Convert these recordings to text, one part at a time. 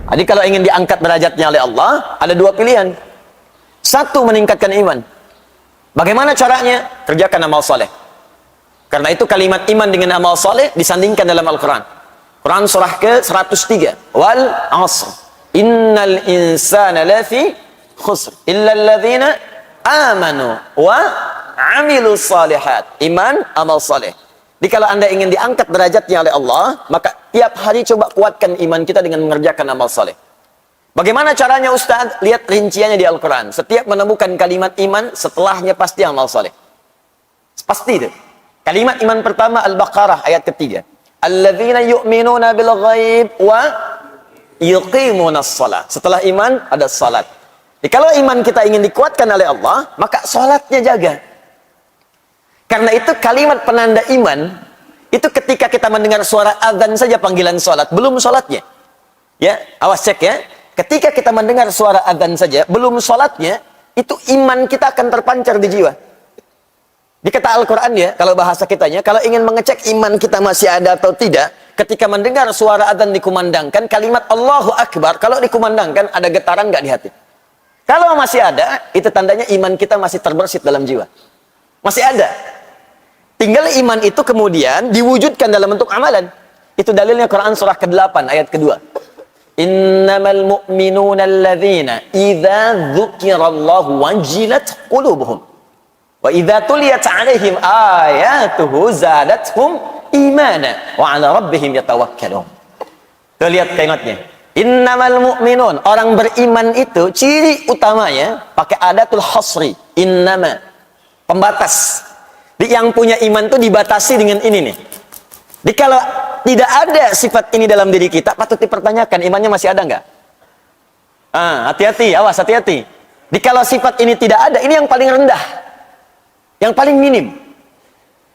Jadi kalau ingin diangkat derajatnya oleh Allah, ada dua pilihan. Satu, meningkatkan iman. Bagaimana caranya? Kerjakan amal soleh. Karena itu kalimat iman dengan amal soleh disandingkan dalam Al-Quran. Quran surah ke-103. Wal asr. Innal insana lafi khusr. Illa alladhina amanu wa amilu salihat. Iman, amal soleh. Jadi kalau anda ingin diangkat derajatnya oleh Allah, maka tiap hari coba kuatkan iman kita dengan mengerjakan amal soleh. Bagaimana caranya Ustaz? Lihat rinciannya di Al-Quran. Setiap menemukan kalimat iman, setelahnya pasti amal soleh. Pasti itu. Kalimat iman pertama Al-Baqarah ayat ketiga. Alladzina yu'minuna bil ghaib wa yuqimunas shalah. Setelah iman ada salat. Jadi kalau iman kita ingin dikuatkan oleh Allah, maka salatnya jaga. Karena itu kalimat penanda iman itu ketika kita mendengar suara azan saja panggilan salat, belum salatnya. Ya, awas cek ya. Ketika kita mendengar suara azan saja, belum salatnya, itu iman kita akan terpancar di jiwa. Di kata Al-Quran ya, kalau bahasa kitanya, kalau ingin mengecek iman kita masih ada atau tidak, ketika mendengar suara azan dikumandangkan, kalimat Allahu Akbar, kalau dikumandangkan, ada getaran nggak di hati? Kalau masih ada, itu tandanya iman kita masih terbersit dalam jiwa. Masih ada. Tinggal iman itu kemudian diwujudkan dalam bentuk amalan. Itu dalilnya Quran surah ke-8 ayat kedua. Innamal mu'minuna alladzina idza dzukirallahu wajilat qulubuhum wa idza tuliyat 'alaihim ayatuhu zadatuhum imana wa 'ala rabbihim yatawakkalun. Tuh lihat kalimatnya. Innamal mu'minun, orang beriman itu ciri utamanya pakai adatul hasri. Innama, pembatas. Yang punya iman itu dibatasi dengan ini nih. Jadi kalau tidak ada sifat ini dalam diri kita, patut dipertanyakan imannya masih ada nggak? Hati-hati, awas hati-hati. Jadi kalau sifat ini tidak ada, ini yang paling rendah, yang paling minim.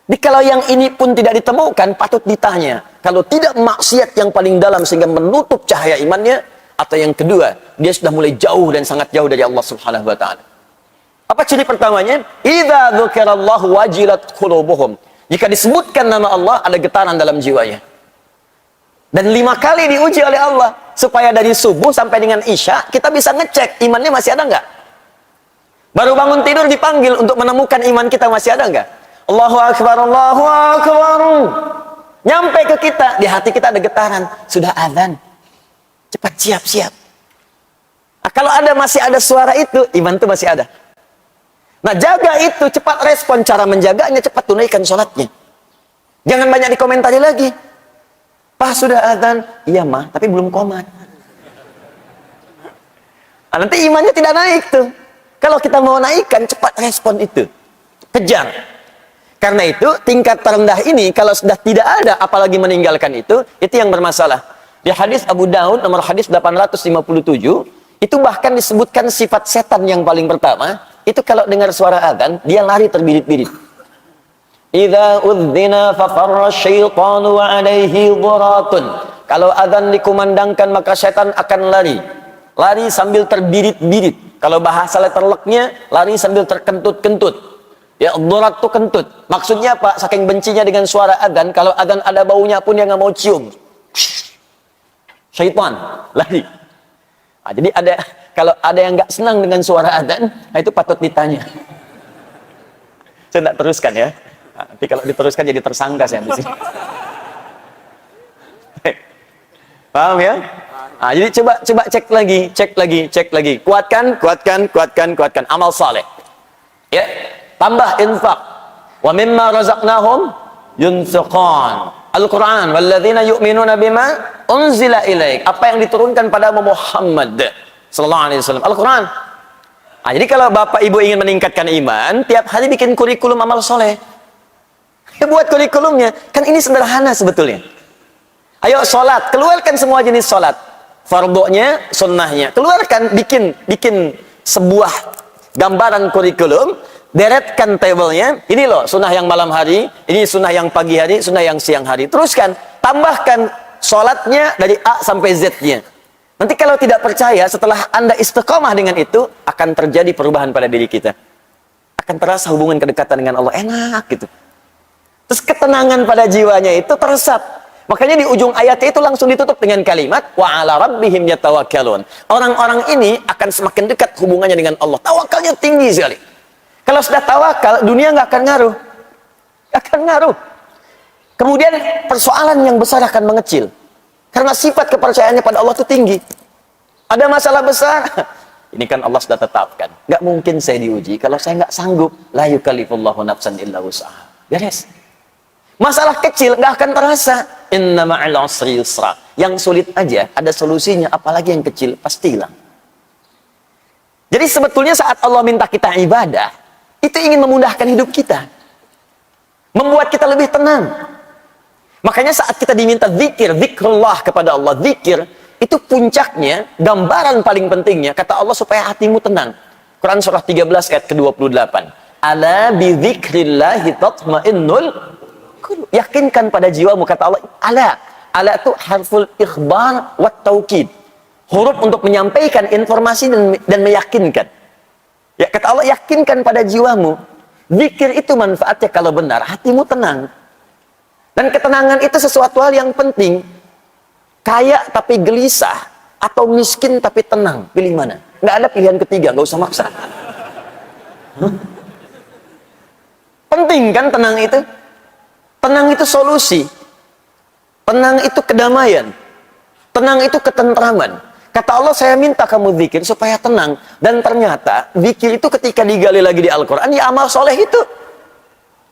Jadi kalau yang ini pun tidak ditemukan, patut ditanya. Kalau tidak maksiat yang paling dalam sehingga menutup cahaya imannya, atau yang kedua, dia sudah mulai jauh dan sangat jauh dari Allah Subhanahu Wa Taala. Apa ciri pertamanya? Idza dzukirallahu wajilat qulubuhum. Jika disebutkan nama Allah, ada getaran dalam jiwanya. Dan 5 kali diuji oleh Allah supaya dari subuh sampai dengan isya kita bisa ngecek imannya masih ada nggak. Baru bangun tidur dipanggil untuk menemukan iman kita masih ada nggak. Allahu Akbar, Allahu Akbar. Nyampe ke kita, di hati kita ada getaran. Sudah azan. Cepat siap-siap. Nah, kalau masih ada suara itu, iman itu masih ada. Nah, jaga itu, cepat respon. Cara menjaganya, cepat tunaikan sholatnya. Jangan banyak dikomentari lagi. Pak, sudah azan. Iya, mah, tapi belum qomat. Nah, nanti imannya tidak naik tuh. Kalau kita mau naikkan, cepat respon itu. Kejar. Karena itu, tingkat terendah ini, kalau sudah tidak ada, apalagi meninggalkan itu yang bermasalah. Di hadis Abu Daud, nomor hadis 857, itu bahkan disebutkan sifat setan yang paling pertama, itu kalau dengar suara azan, dia lari terbirit-birit. Idza udzina fafarra syaitanu wa alaihi dhuratun. Kalau azan dikumandangkan maka setan akan lari. Lari sambil terbirit-birit. Kalau bahasa letterleknya, lari sambil terkentut-kentut. Ya, dhurat itu kentut. Maksudnya apa? Saking bencinya dengan suara azan, kalau azan ada baunya pun dia nggak mau cium. Syaitan lari. Nah, jadi kalau ada yang nggak senang dengan suara adzan, nah itu patut ditanya. Saya tidak teruskan ya. Nah, nanti kalau diteruskan jadi tersangka saya di sini. Paham ya? Nah, jadi coba cek lagi. Kuatkan amal saleh. Ya, tambah infak. Wa mimma razaqnahum yunfiqun. Al-Quran, walladzina yu'minuna bima unzila ilaik. Apa yang diturunkan pada Muhammad sallallahu alaihi wasallam, Al-Quran. Nah, jadi kalau Bapak Ibu ingin meningkatkan iman, tiap hari bikin kurikulum amal soleh. Ya, buat kurikulumnya. Kan ini sederhana sebetulnya. Ayo sholat, keluarkan semua jenis sholat. Fardunya, sunnahnya. Keluarkan, bikin sebuah gambaran kurikulum. Deretkan tabelnya, ini loh sunnah yang malam hari, ini sunnah yang pagi hari, sunnah yang siang hari. Teruskan, tambahkan sholatnya dari A sampai Z-nya. Nanti kalau tidak percaya, setelah Anda istiqomah dengan itu, akan terjadi perubahan pada diri kita. Akan terasa hubungan kedekatan dengan Allah, enak gitu. Terus ketenangan pada jiwanya itu teresap. Makanya di ujung ayat itu langsung ditutup dengan kalimat wa 'ala rabbihim yatawakkalun. Orang-orang ini akan semakin dekat hubungannya dengan Allah. Tawakalnya tinggi sekali. Kalau sudah tawakal, dunia nggak akan ngaruh. Nggak akan ngaruh. Kemudian persoalan yang besar akan mengecil. Karena sifat kepercayaannya pada Allah itu tinggi. Ada masalah besar, ini kan Allah sudah tetapkan. Nggak mungkin saya diuji kalau saya nggak sanggup. La yukallifullahu nafsan illa wus'aha. Beres. Masalah kecil nggak akan terasa. Inna ma'al usri yusra. Yang sulit aja ada solusinya, apalagi yang kecil pasti hilang. Jadi sebetulnya saat Allah minta kita ibadah, itu ingin memudahkan hidup kita. Membuat kita lebih tenang. Makanya saat kita diminta zikir, zikrullah kepada Allah, zikir, itu puncaknya, gambaran paling pentingnya, kata Allah supaya hatimu tenang. Quran surah 13 ayat ke-28. Ala bi dzikrillahi tatmainnul qulub. Yakinkan pada jiwamu, kata Allah. Ala itu harful ikhbar wa taukid. Huruf untuk menyampaikan informasi dan meyakinkan. Ya, kata Allah, yakinkan pada jiwamu. Zikir itu manfaatnya kalau benar, hatimu tenang. Dan ketenangan itu sesuatu hal yang penting. Kaya tapi gelisah, atau miskin tapi tenang. Pilih mana? Nggak ada pilihan ketiga, nggak usah maksa. Penting kan tenang itu? Tenang itu solusi. Tenang itu kedamaian. Tenang itu ketentraman. Kata Allah, saya minta kamu zikir supaya tenang. Dan ternyata, zikir itu ketika digali lagi di Al-Quran, ya amal soleh itu.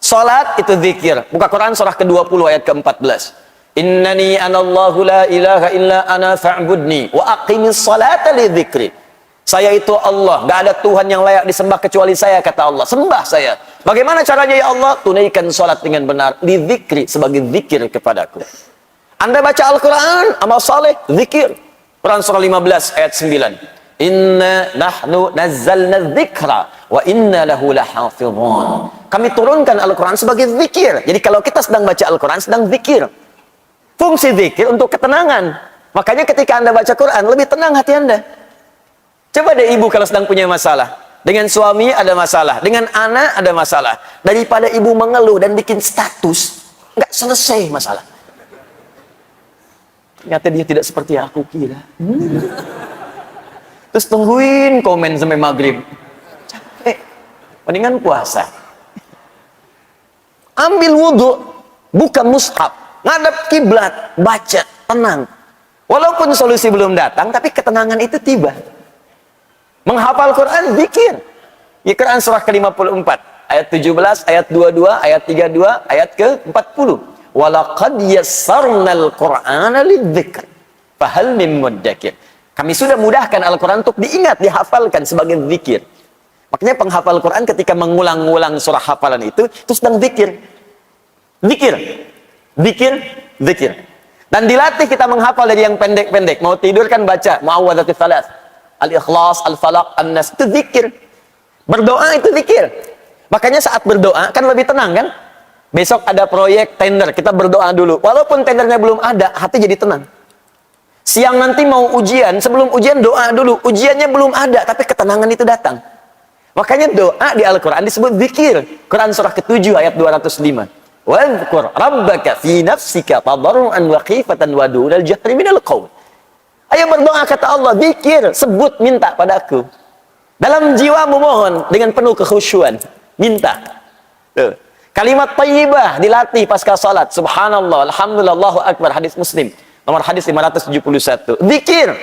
Salat itu zikir. Buka Quran surah ke-20 ayat ke-14. Innani anallahu la ilaha illa ana fa'budni wa aqimis salata li dzikri. Saya itu Allah, gak ada Tuhan yang layak disembah kecuali saya, kata Allah. Sembah saya. Bagaimana caranya ya Allah? Tunaikan salat dengan benar li dzikri, sebagai zikir kepadaku. Anda baca Al-Quran, amal saleh, zikir. Quran surah 15 ayat 9. Inna nahnu nazzalna dzikra wa inna lahu lahafizun. Kami turunkan Al-Quran sebagai zikir. Jadi kalau kita sedang baca Al-Quran, sedang zikir. Fungsi zikir untuk ketenangan. Makanya ketika Anda baca Quran, lebih tenang hati Anda. Coba deh ibu kalau sedang punya masalah. Dengan suami ada masalah. Dengan anak ada masalah. Daripada ibu mengeluh dan bikin status, nggak selesai masalah. Ternyata dia tidak seperti aku kira. Terus tungguin komen sampai maghrib. Capek. Mendingan puasa. Ambil wudhu, buka mushaf, ngadap kiblat, baca, tenang. Walaupun solusi belum datang, tapi ketenangan itu tiba. Menghafal Quran, zikir. Ya, Quran surah ke-54, ayat 17, ayat 22, ayat 32, ayat ke-40. Walaqad yassarnal Qur'ana lidzikr. Fahal mim muddakir. Kami sudah mudahkan Al-Quran untuk diingat, dihafalkan sebagai zikir. Makanya penghafal Quran ketika mengulang-ulang surah hafalan itu sedang zikir. Zikir. Zikir. Zikir. Dan dilatih kita menghafal dari yang pendek-pendek. Mau tidur kan baca Mu'awwadhatus Salas, Al-Ikhlas, Al-Falaq, An-Nas. Itu zikir. Berdoa itu zikir. Makanya saat berdoa kan lebih tenang kan? Besok ada proyek tender, kita berdoa dulu. Walaupun tendernya belum ada, hati jadi tenang. Siang nanti mau ujian, sebelum ujian doa dulu. Ujiannya belum ada, tapi ketenangan itu datang. Makanya doa di Al-Quran disebut zikir. Quran surah ke-7 ayat 205. Wadhkur rabbaka fi nafsika tadarruan wa khifatan wa dunal jahri minal qaul. Ayo berdoa, kata Allah, zikir, sebut, minta padaku. Dalam jiwamu mohon dengan penuh kekhusyuan, minta. Tuh. Kalimat thayyibah dilatih pasca salat. Subhanallah, alhamdulillah, Allahu akbar. Hadis Muslim, nomor hadis 571. Zikir.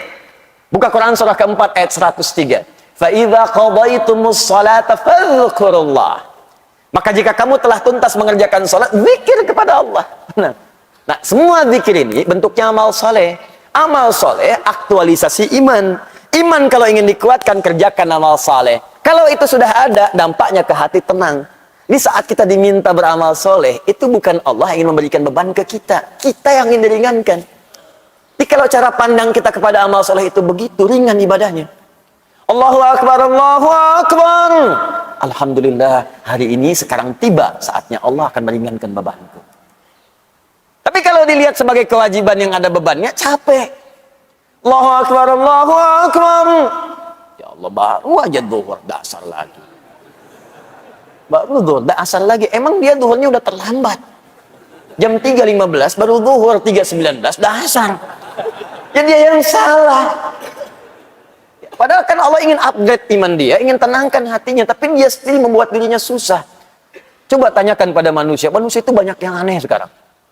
Buka Quran surah ke-4 ayat 103. Fa idza qadaytumus salata fadhkurullah. Maka jika kamu telah tuntas mengerjakan salat, zikir kepada Allah. Nah, semua zikir ini bentuknya amal saleh. Amal saleh aktualisasi iman. Iman kalau ingin dikuatkan, kerjakan amal saleh. Kalau itu sudah ada, dampaknya ke hati tenang. Ini saat kita diminta beramal soleh, itu bukan Allah yang ingin memberikan beban ke kita. Kita yang ingin diringankan. Jadi kalau cara pandang kita kepada amal soleh itu begitu, ringan ibadahnya. Allahu Akbar, Allahu Akbar. Alhamdulillah, hari ini sekarang tiba saatnya Allah akan meringankan bebanku. Tapi kalau dilihat sebagai kewajiban yang ada bebannya, capek. Allahu Akbar, Allahu Akbar. Ya Allah, baru aja zuhur, dasar lagi. Baru zuhur, asar lagi. Emang dia zuhurnya udah terlambat. jam 3.15 baru zuhur 3.19 dah asar. Jadi dia yang salah. Padahal kan Allah ingin upgrade iman dia, ingin tenangkan hatinya, tapi dia still membuat dirinya susah. Coba tanyakan pada manusia, manusia itu banyak yang aneh sekarang.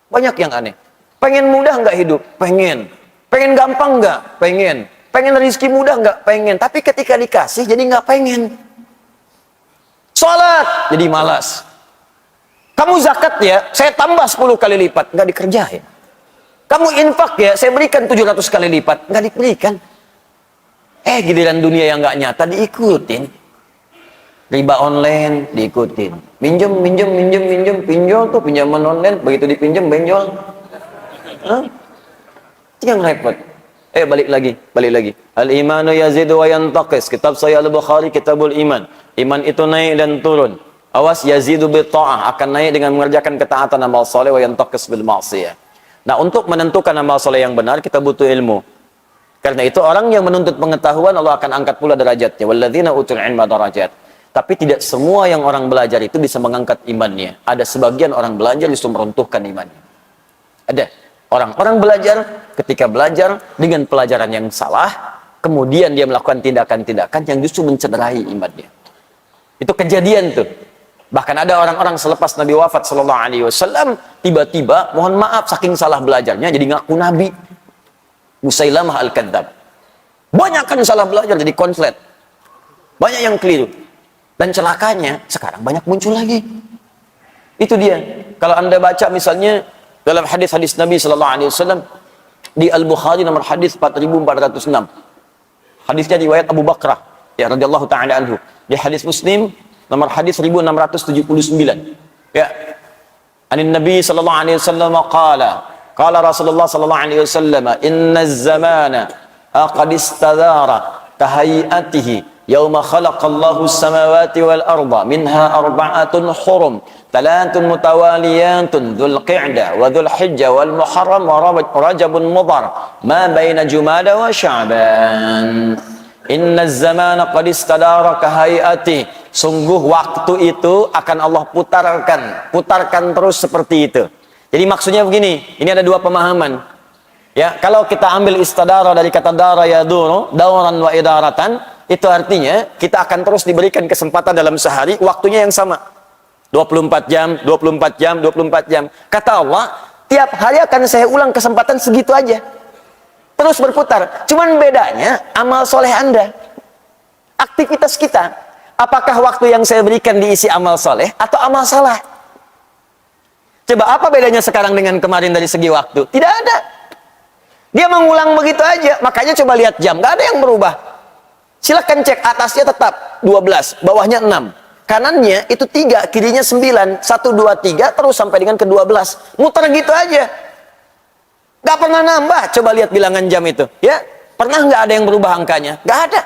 Banyak yang aneh. Pengen mudah nggak hidup? Pengen. Pengen gampang nggak? Pengen. Pengen rezeki mudah nggak? Pengen. Tapi ketika dikasih jadi nggak pengen. Sholat jadi malas. Kamu zakat ya, saya tambah 10 kali lipat, nggak dikerjain. Kamu infak ya, saya berikan 700 kali lipat, nggak diberikan. Giliran dunia yang nggak nyata diikutin. Riba online diikutin. Minjem, pinjol tuh pinjaman online, begitu dipinjam benjol. Itu yang repot. Balik lagi. Al-imanu yazidu wa yantaqis. Kitab Sahih Al-Bukhari, Kitabul Iman. Iman itu naik dan turun. Awas, yazidu bi ta'ah, akan naik dengan mengerjakan ketaatan amal soleh, wa yantaqis bil ma'siyah. Nah, untuk menentukan amal soleh yang benar kita butuh ilmu. Karena itu orang yang menuntut pengetahuan Allah akan angkat pula derajatnya. Walladzina utul ilma darajat. Tapi tidak semua yang orang belajar itu bisa mengangkat imannya. Ada sebagian orang belajar justru meruntuhkan imannya. Ada orang-orang belajar, ketika belajar dengan pelajaran yang salah, kemudian dia melakukan tindakan-tindakan yang justru mencederai imannya. Itu kejadian tuh. Bahkan ada orang-orang selepas Nabi wafat sallallahu alaihi wasallam, tiba-tiba mohon maaf saking salah belajarnya jadi ngaku nabi. Musailamah al-Kadzdzab. Banyak kan salah belajar jadi konslet. Banyak yang keliru. Dan celakanya sekarang banyak muncul lagi. Itu dia. Kalau Anda baca misalnya dalam hadis-hadis Nabi sallallahu alaihi wasallam di Al-Bukhari nomor hadis 4406. Hadisnya riwayat Abu Bakrah ya radhiyallahu taala anhu. Di hadis Muslim nomor hadis 1679. Ya. Anin Nabi sallallahu alaihi wasallam qala Rasulullah sallallahu alaihi wasallam inna az-zamana qad istadara kahayatihi yauma khalaqallahu as-samawati wal arda minha arba'atun hurum thalathun mutawaliyatun dzul qa'dah wa dzul hijjah wal muharram wa rajabun mudhar ma baina jumada wa sya'ban inna az-zamana qad istadara kahayatihi. Sungguh waktu itu akan Allah putarkan terus seperti itu. Jadi maksudnya begini, ini ada dua pemahaman. Ya, kalau kita ambil istadara dari kata dara yaduru, dauran wa idaratan, itu artinya kita akan terus diberikan kesempatan dalam sehari, waktunya yang sama. 24 jam, 24 jam, 24 jam. Kata Allah, tiap hari akan saya ulang kesempatan segitu aja. Terus berputar. Cuman bedanya amal soleh Anda. Aktivitas kita. Apakah waktu yang saya berikan diisi amal soleh atau amal salah? Coba apa bedanya sekarang dengan kemarin dari segi waktu? Tidak ada. Dia mengulang begitu aja. Makanya coba lihat jam. Gak ada yang berubah. Silakan cek atasnya tetap 12. Bawahnya 6. Kanannya itu 3. Kirinya 9. 1, 2, 3. Terus sampai dengan ke 12. Muter gitu aja. Gak pernah nambah. Coba lihat bilangan jam itu. Ya, pernah nggak ada yang berubah angkanya? Gak ada.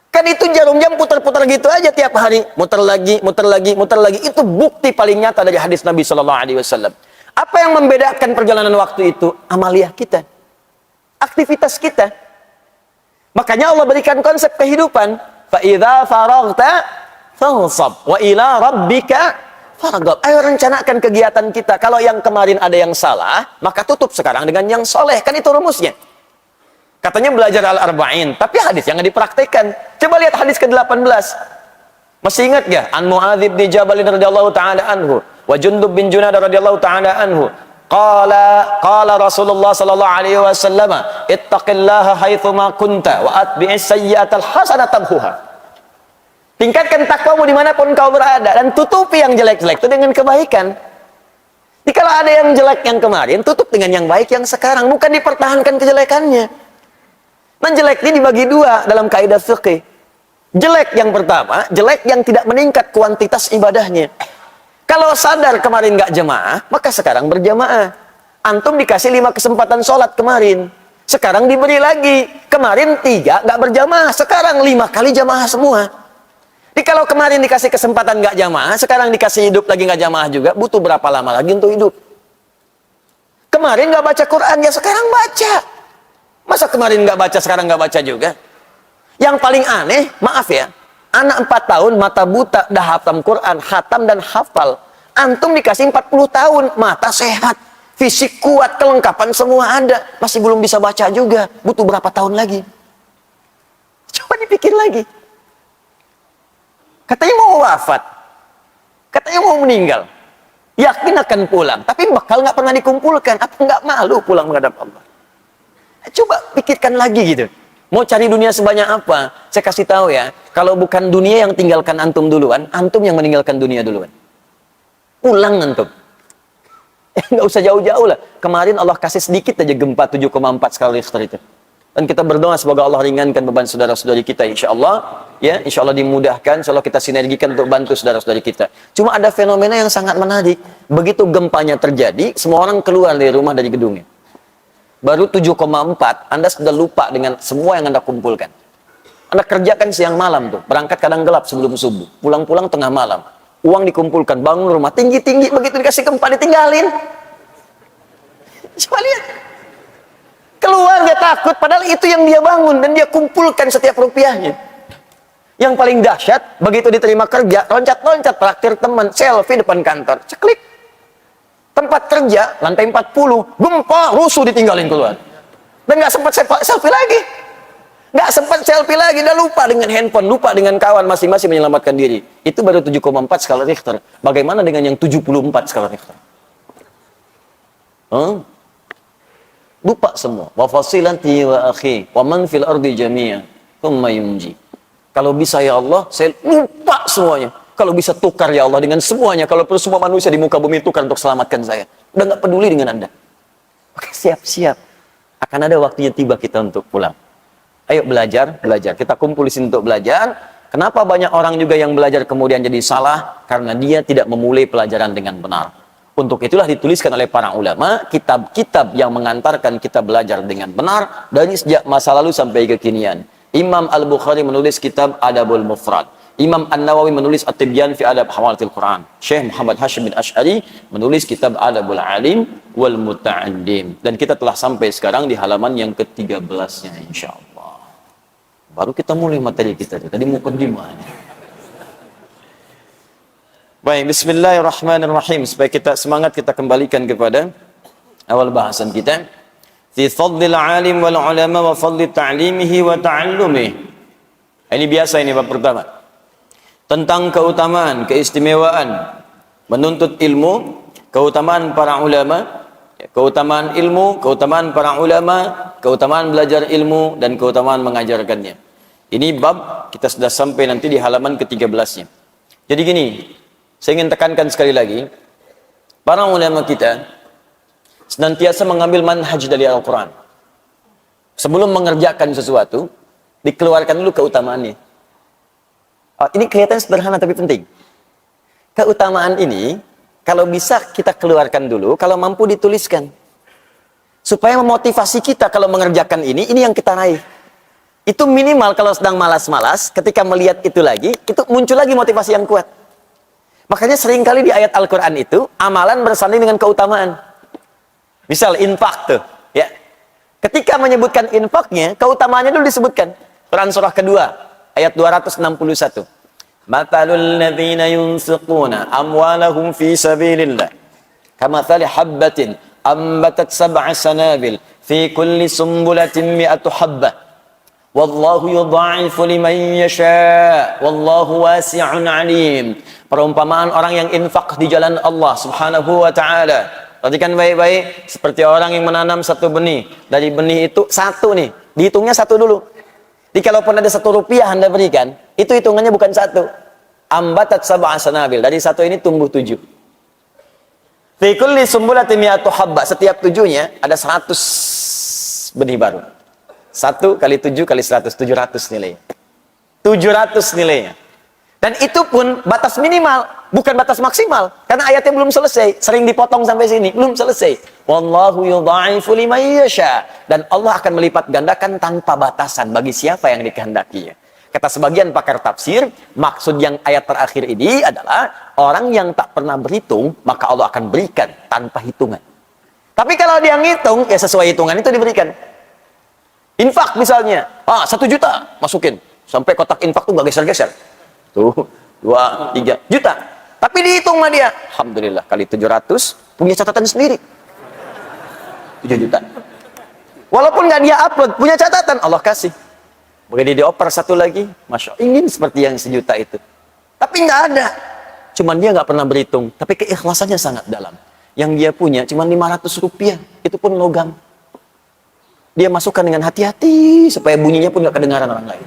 Kan itu jarum jam putar-putar gitu aja tiap hari. Muter lagi, muter lagi, muter lagi. Itu bukti paling nyata dari hadis Nabi Shallallahu Alaihi Wasallam. Apa yang membedakan perjalanan waktu itu? Amaliyah kita. Aktivitas kita. Makanya Allah berikan konsep kehidupan. فَإِذَا فَرَغْتَ فَانْصَبْ وَإِلَى رَبِّكَ فَرْغَبْ. Ayo rencanakan kegiatan kita. Kalau yang kemarin ada yang salah, maka tutup sekarang dengan yang soleh. Kan itu rumusnya. Katanya belajar al-arba'in, tapi hadis yang dipraktekkan. Coba lihat hadis ke-18. Masih ingat gak? An Mu'adz bin Jabal radhiyallahu taala anhu, wa Jundub bin Junadah radhiyallahu taala anhu. Qala Rasulullah sallallahu alaihi wasallam, ittaqillaha haitsu ma kunta wa atbi'is sayyi'atal hasanata tamhuha. Tingkatkan takwamu dimanapun kau berada dan tutupi yang jelek-jelek itu dengan kebaikan. Jadi kalau ada yang jelek yang kemarin, tutup dengan yang baik yang sekarang, bukan dipertahankan kejelekannya. Dan jelek ini dibagi dua dalam kaidah fikih. Jelek yang pertama, jelek yang tidak meningkat kuantitas ibadahnya. Kalau sadar kemarin nggak jemaah, maka sekarang berjamaah. Antum dikasih 5 kesempatan sholat kemarin. Sekarang diberi lagi. Kemarin 3 nggak berjamaah, sekarang 5 kali jamaah semua. Jadi kalau kemarin dikasih kesempatan nggak jamaah, sekarang dikasih hidup lagi nggak jamaah juga, butuh berapa lama lagi untuk hidup? Kemarin nggak baca Quran, ya sekarang baca. Masa kemarin nggak baca, sekarang nggak baca juga? Yang paling aneh, maaf ya, anak 4 tahun, mata buta, dah hafal Quran, khatam dan hafal. Antum dikasih 40 tahun, mata sehat, fisik kuat, kelengkapan semua ada, masih belum bisa baca juga. Butuh berapa tahun lagi? Coba dipikir lagi. Katanya mau wafat, katanya mau meninggal, yakin akan pulang, tapi bakal nggak pernah dikumpulkan. Apa nggak malu pulang menghadap Allah? Coba pikirkan lagi gitu. Mau cari dunia sebanyak apa? Saya kasih tahu ya, kalau bukan dunia yang tinggalkan antum duluan, antum yang meninggalkan dunia duluan. Pulang antum. Nggak usah jauh-jauh lah. Kemarin Allah kasih sedikit aja gempa 7,4 skala Richter itu. Dan kita berdoa semoga Allah ringankan beban saudara-saudari kita, insya Allah. Ya, insya Allah dimudahkan, insya Allah kita sinergikan untuk bantu saudara-saudari kita. Cuma ada fenomena yang sangat menarik. Begitu gempanya terjadi, semua orang keluar dari rumah, dari gedungnya. Baru 7,4, Anda sudah lupa dengan semua yang Anda kumpulkan. Anda kerjakan siang malam tuh, berangkat kadang gelap sebelum subuh, pulang-pulang tengah malam. Uang dikumpulkan, bangun rumah tinggi-tinggi, begitu dikasih gempa ditinggalin. Coba lihat. Keluar dia takut, padahal itu yang dia bangun dan dia kumpulkan setiap rupiahnya. Yang paling dahsyat, begitu diterima kerja, loncat-loncat traktir teman, selfie depan kantor, ceklik. Tempat kerja, lantai 40, gempa, rusuh ditinggalin keluar. Dan nggak sempat selfie lagi. Nggak sempat selfie lagi, udah lupa dengan handphone, lupa dengan kawan, masing-masing menyelamatkan diri. Itu baru 7,4 skala Richter. Bagaimana dengan yang 74 skala Richter? Lupa semua. Wa fasilati wa akhi wa man fil ardi jami'a thumma yunji. Kalau bisa ya Allah, saya lupa semuanya. Kalau bisa tukar ya Allah dengan semuanya. Kalau perlu semua manusia di muka bumi tukar untuk selamatkan saya. Udah nggak peduli dengan Anda. Oke, siap-siap. Akan ada waktunya tiba kita untuk pulang. Ayo belajar. Kita kumpul di sini untuk belajar. Kenapa banyak orang juga yang belajar kemudian jadi salah? Karena dia tidak memulai pelajaran dengan benar. Untuk itulah dituliskan oleh para ulama kitab-kitab yang mengantarkan kita belajar dengan benar dari sejak masa lalu sampai kekinian. Imam Al-Bukhari menulis kitab Adabul Mufrad. Imam An-Nawawi menulis At-Tibyan fi Adab Hawalatil Quran. Syekh Muhammad Hashim bin Ash'ari menulis kitab Adabul Alim wal Muta'addim. Dan kita telah sampai sekarang di halaman yang ke-13-nya insyaallah. Baru kita mulai materi kita. Tadi mukaddimah. Baik, bismillahirrahmanirrahim. Supaya kita semangat, kita kembalikan kepada awal bahasan kita. Fi fadlil alim wal ulama wa fadli ta'limihi wa ta'allumihi. Ini biasa, ini bab pertama. Tentang keutamaan, keistimewaan menuntut ilmu, keutamaan para ulama, keutamaan ilmu, keutamaan para ulama, keutamaan belajar ilmu, dan keutamaan mengajarkannya. Ini bab kita sudah sampai nanti di halaman ke-13-nya. Jadi gini, saya ingin tekankan sekali lagi, para ulama kita senantiasa mengambil manhaj dari Al-Quran. Sebelum mengerjakan sesuatu, dikeluarkan dulu keutamaannya. Ini kelihatan sederhana tapi penting. Keutamaan ini, kalau bisa kita keluarkan dulu, kalau mampu dituliskan. Supaya memotivasi kita kalau mengerjakan ini yang kita raih. Itu minimal kalau sedang malas-malas, ketika melihat itu lagi, itu muncul lagi motivasi yang kuat. Makanya seringkali di ayat Al-Quran itu, amalan bersanding dengan keutamaan. Misal, infak tuh. Ya. Ketika menyebutkan infaknya, keutamaannya dulu disebutkan. Quran surah kedua, ayat 261. Matalul ladzina yunfiquna amwalahum fi sabilillah. Kamathali habbatin, ambatat sab'a sanabil, fi kulli sumbulatin mi'atu habbah. Wallahu yudha'ifu liman yasha' wallahu wasi'un 'alim. Perumpamaan orang yang infak di jalan Allah Subhanahu wa taala. Perhatikan baik-baik, seperti orang yang menanam satu benih. Dari benih itu satu nih, dihitungnya satu dulu. Jadi kalaupun ada 1 rupiah Anda berikan, itu hitungannya bukan 1. Ambatat sab'a sanabil, dari 1 ini tumbuh 7. Fi kulli sumbulatin mi'atu habba, setiap 7-nya ada 100 benih baru. 1 kali 7 kali 100, 700 nilainya. 700 nilainya. Dan itu pun batas minimal, bukan batas maksimal. Karena ayatnya belum selesai, sering dipotong sampai sini, belum selesai. Wallahu yudha'ifu liman yasha. Dan Allah akan melipat gandakan tanpa batasan bagi siapa yang dikehendakinya. Kata sebagian pakar tafsir, maksud yang ayat terakhir ini adalah orang yang tak pernah berhitung, maka Allah akan berikan tanpa hitungan. Tapi kalau dia ngitung, ya sesuai hitungan itu diberikan. Infak misalnya, 1 juta masukin, sampai kotak infak tuh gak geser-geser. Tuh, 2, 3 juta. Tapi dihitung sama dia, alhamdulillah kali 700 punya catatan sendiri. 7 juta. Walaupun nggak dia upload, punya catatan, Allah kasih. Begitu dioper satu lagi, Masya Allah, ingin seperti yang 1 juta itu. Tapi nggak ada. Cuman dia nggak pernah berhitung, tapi keikhlasannya sangat dalam. Yang dia punya cuma 500 rupiah, itu pun logam. Dia masukkan dengan hati-hati, supaya bunyinya pun nggak kedengaran orang lain.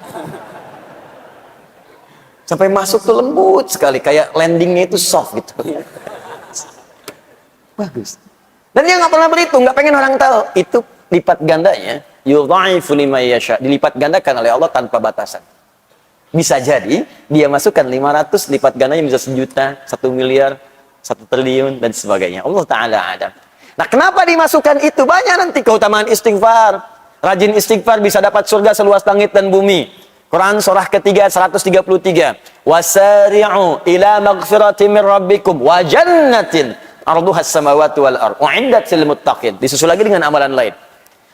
Sampai masuk tuh lembut sekali, kayak landingnya itu soft gitu. Bagus. Dan dia nggak pernah berhitung, nggak pengen orang tahu. Itu lipat gandanya, yudha'ifu liman yasha, dilipat gandakan oleh Allah tanpa batasan. Bisa jadi dia masukkan 500, lipat gandanya bisa 1 juta, 1 miliar, 1 triliun dan sebagainya. Allah Ta'ala ada. Nah, kenapa dimasukkan itu? Banyak nanti keutamaan istighfar. Rajin istighfar bisa dapat surga seluas langit dan bumi. Quran surah ketiga 133. Wasari'u ila maghfirati min rabbikum wa jannatin arduhas samawati wal ardh u'iddat lil muttaqin. Disusul lagi dengan amalan lain.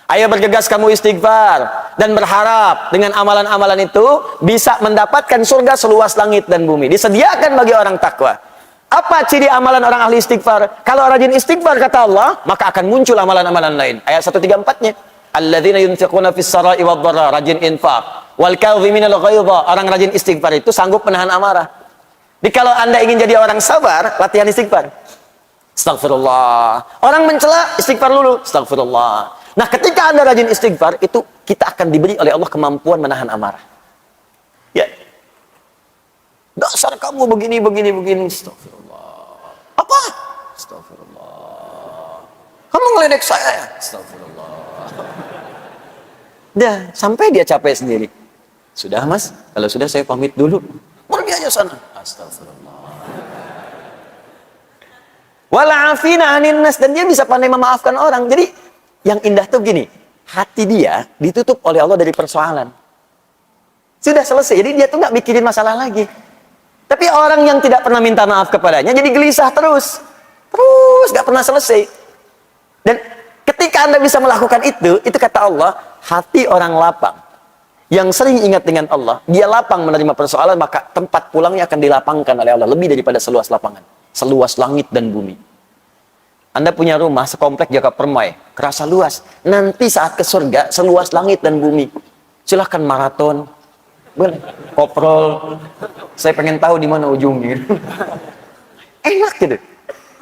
Ayo bergegas kamu istighfar dan berharap dengan amalan-amalan itu bisa mendapatkan surga seluas langit dan bumi. Disediakan bagi orang takwa. Apa ciri amalan orang ahli istighfar? Kalau rajin istighfar kata Allah, maka akan muncul amalan-amalan lain. Ayat 134-nya. Alladzina yunfiquna fis sarai wad dharra, rajin infak. Wal kadhiminal ghaidha, orang rajin istighfar itu sanggup menahan amarah. Jadi kalau Anda ingin jadi orang sabar, latihan istighfar. Astagfirullah. Orang mencela, istighfar dulu. Astagfirullah. Nah, ketika Anda rajin istighfar, itu kita akan diberi oleh Allah kemampuan menahan amarah. Ya. Dasar kamu begini. Astagfirullah. Apa? Astagfirullah. Kamu ngeledek saya ya? Astagfirullah. Dah, sampai dia capek sendiri. Sudah mas, kalau sudah saya pamit dulu. Pergi aja sana. Astagfirullah. Wala'afina anin nas, dan dia bisa pandai memaafkan orang. Jadi yang indah tuh gini, hati dia ditutup oleh Allah dari persoalan. Sudah selesai, jadi dia tuh nggak mikirin masalah lagi. Tapi orang yang tidak pernah minta maaf kepadanya jadi gelisah terus nggak pernah selesai. Dan ketika Anda bisa melakukan itu kata Allah, hati orang lapang yang sering ingat dengan Allah, dia lapang menerima persoalan, maka tempat pulangnya akan dilapangkan oleh Allah lebih daripada seluas lapangan, seluas langit dan bumi. Anda punya rumah sekomplek Jaka Permai, kerasa luas. Nanti saat ke surga, seluas langit dan bumi. Silahkan maraton, boleh, koprol. Saya pengen tahu di mana ujungnya. Enak gitu.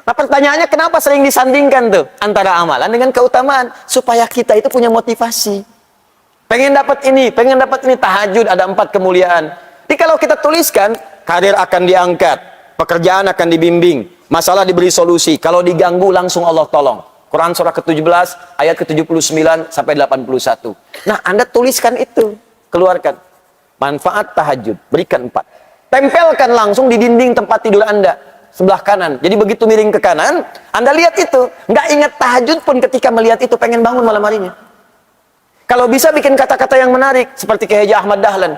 Nah, pertanyaannya kenapa sering disandingkan tuh antara amalan dengan keutamaan? Supaya kita itu punya motivasi. Pengen dapat ini, tahajud ada 4 kemuliaan. Jadi kalau kita tuliskan, karir akan diangkat, pekerjaan akan dibimbing, masalah diberi solusi, kalau diganggu langsung Allah tolong. Quran surah ke-17 ayat ke-79 sampai 81. Nah, Anda tuliskan itu, keluarkan. Manfaat tahajud, berikan 4. Tempelkan langsung di dinding tempat tidur Anda sebelah kanan. Jadi begitu miring ke kanan, Anda lihat itu. Nggak ingat tahajud pun ketika melihat itu, pengen bangun malam harinya. Kalau bisa bikin kata-kata yang menarik, seperti Kiai Haji Ahmad Dahlan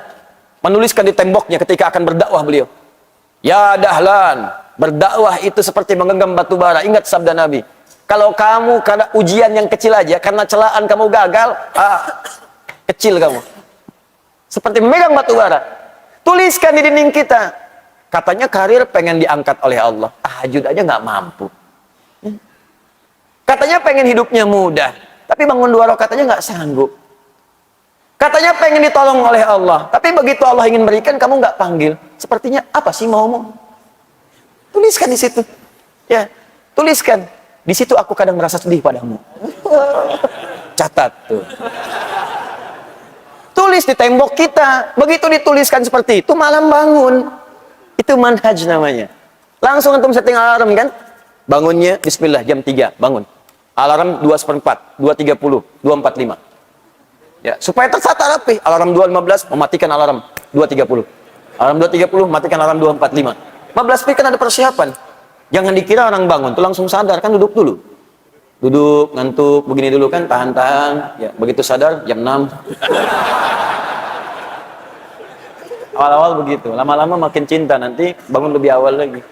menuliskan di temboknya ketika akan berdakwah beliau. Ya Dahlan, berdakwah itu seperti menggenggam batu bara. Ingat sabda Nabi. Kalau kamu karena ujian yang kecil aja, karena celaan kamu gagal, kecil kamu. Seperti memegang batu bara. Tuliskan di dinding kita. Katanya karir pengen diangkat oleh Allah. Tahajud aja nggak mampu. Katanya pengen hidupnya mudah. Tapi bangun 2 rakaat aja nggak sanggup. Katanya pengen ditolong oleh Allah. Tapi begitu Allah ingin berikan, kamu nggak panggil. Sepertinya apa sih maumu? Tuliskan di situ. Ya, tuliskan. Di situ aku kadang merasa sedih padamu. Catat tuh. Tulis di tembok kita. Begitu dituliskan seperti itu, malam bangun. Itu manhaj namanya. Langsung antum setting alarm kan? Bangunnya bismillah jam 3, bangun. Alarm 2:04, 2:30, 2:45. Ya, supaya tertata rapi. Alarm 2:15 mematikan alarm 2:30. Alarm 2:30 matikan alarm 2:45. 15 menit kan ada persiapan. Jangan dikira orang bangun tuh langsung sadar, kan duduk dulu. Duduk, ngantuk, begini dulu kan, tahan-tahan. Ya, begitu sadar jam 6. Awal-awal begitu, lama-lama makin cinta, nanti bangun lebih awal lagi.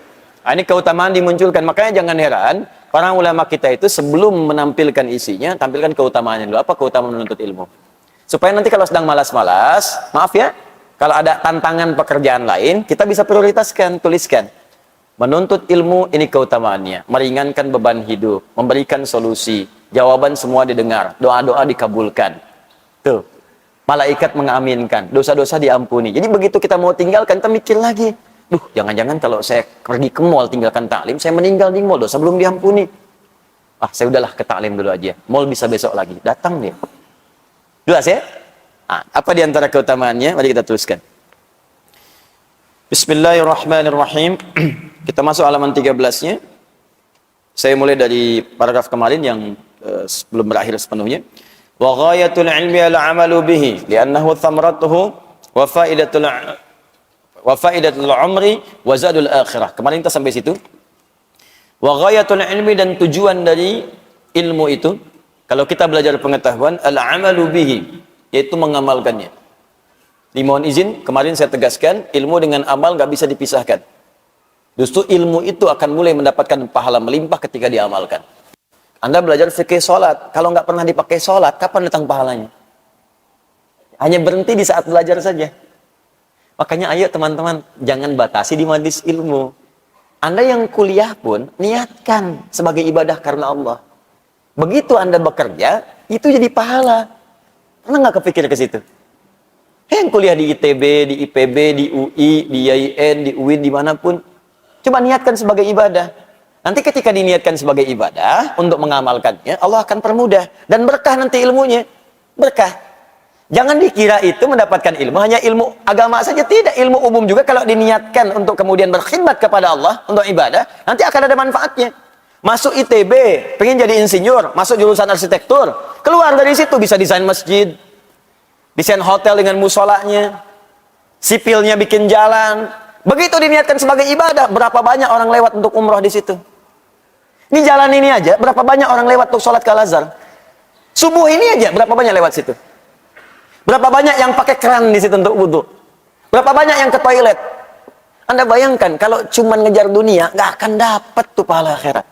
Nah, ini keutamaan dimunculkan, makanya jangan heran para ulama kita itu sebelum menampilkan isinya, tampilkan keutamaannya dulu. Apa keutamaan menuntut ilmu? Supaya nanti kalau sedang malas-malas, maaf ya, kalau ada tantangan pekerjaan lain, kita bisa prioritaskan, tuliskan. Menuntut ilmu ini keutamaannya, meringankan beban hidup, memberikan solusi, jawaban semua didengar, doa-doa dikabulkan. Tuh, malaikat mengaminkan, dosa-dosa diampuni. Jadi begitu kita mau tinggalkan, kita mikir lagi, duh, jangan-jangan kalau saya pergi ke mall tinggalkan taklim, saya meninggal di mall, dosa belum diampuni. Ah, saya udahlah ke taklim dulu aja. Mall bisa besok lagi. Datang dia. Jelas ya? Ah, apa di antara keutamaannya? Mari kita teruskan. Bismillahirrahmanirrahim. Kita masuk halaman 13-nya. Saya mulai dari paragraf kemarin yang belum berakhir sepenuhnya. Wa ghayatul ilmi al-'amalu bihi li'annahu thamratuhu wa fa'idatul umri wa zadul akhirah. Kemarin kita sampai situ. Wa ghayatul ilmi, dan tujuan dari ilmu itu, kalau kita belajar pengetahuan, al-'amalu bihi, yaitu mengamalkannya. Dimohon izin, kemarin saya tegaskan, ilmu dengan amal nggak bisa dipisahkan. Justru ilmu itu akan mulai mendapatkan pahala melimpah ketika diamalkan. Anda belajar fikih sholat, kalau nggak pernah dipakai sholat, kapan datang pahalanya? Hanya berhenti di saat belajar saja. Makanya ayo teman-teman, jangan batasi di majlis ilmu. Anda yang kuliah pun, niatkan sebagai ibadah karena Allah. Begitu Anda bekerja, itu jadi pahala. Pernah nggak kepikir ke situ? Yang kuliah di ITB, di IPB, di UI, di IAIN, di UIN, dimanapun, coba niatkan sebagai ibadah. Nanti ketika diniatkan sebagai ibadah, untuk mengamalkannya, Allah akan permudah. Dan berkah nanti ilmunya. Berkah. Jangan dikira itu mendapatkan ilmu, hanya ilmu agama saja. Tidak, ilmu umum juga kalau diniatkan untuk kemudian berkhidmat kepada Allah, untuk ibadah, nanti akan ada manfaatnya. Masuk ITB, pengen jadi insinyur, masuk jurusan arsitektur, keluar dari situ bisa desain masjid, desain hotel dengan musolanya, sipilnya bikin jalan. Begitu diniatkan sebagai ibadah, berapa banyak orang lewat untuk umroh di situ. Ini jalan ini aja, berapa banyak orang lewat untuk sholat ke Al-Azhar. Subuh ini aja, berapa banyak lewat situ. Berapa banyak yang pakai keran di situ untuk wudhu. Berapa banyak yang ke toilet. Anda bayangkan, kalau cuma ngejar dunia, nggak akan dapat tuh pahala akhirat.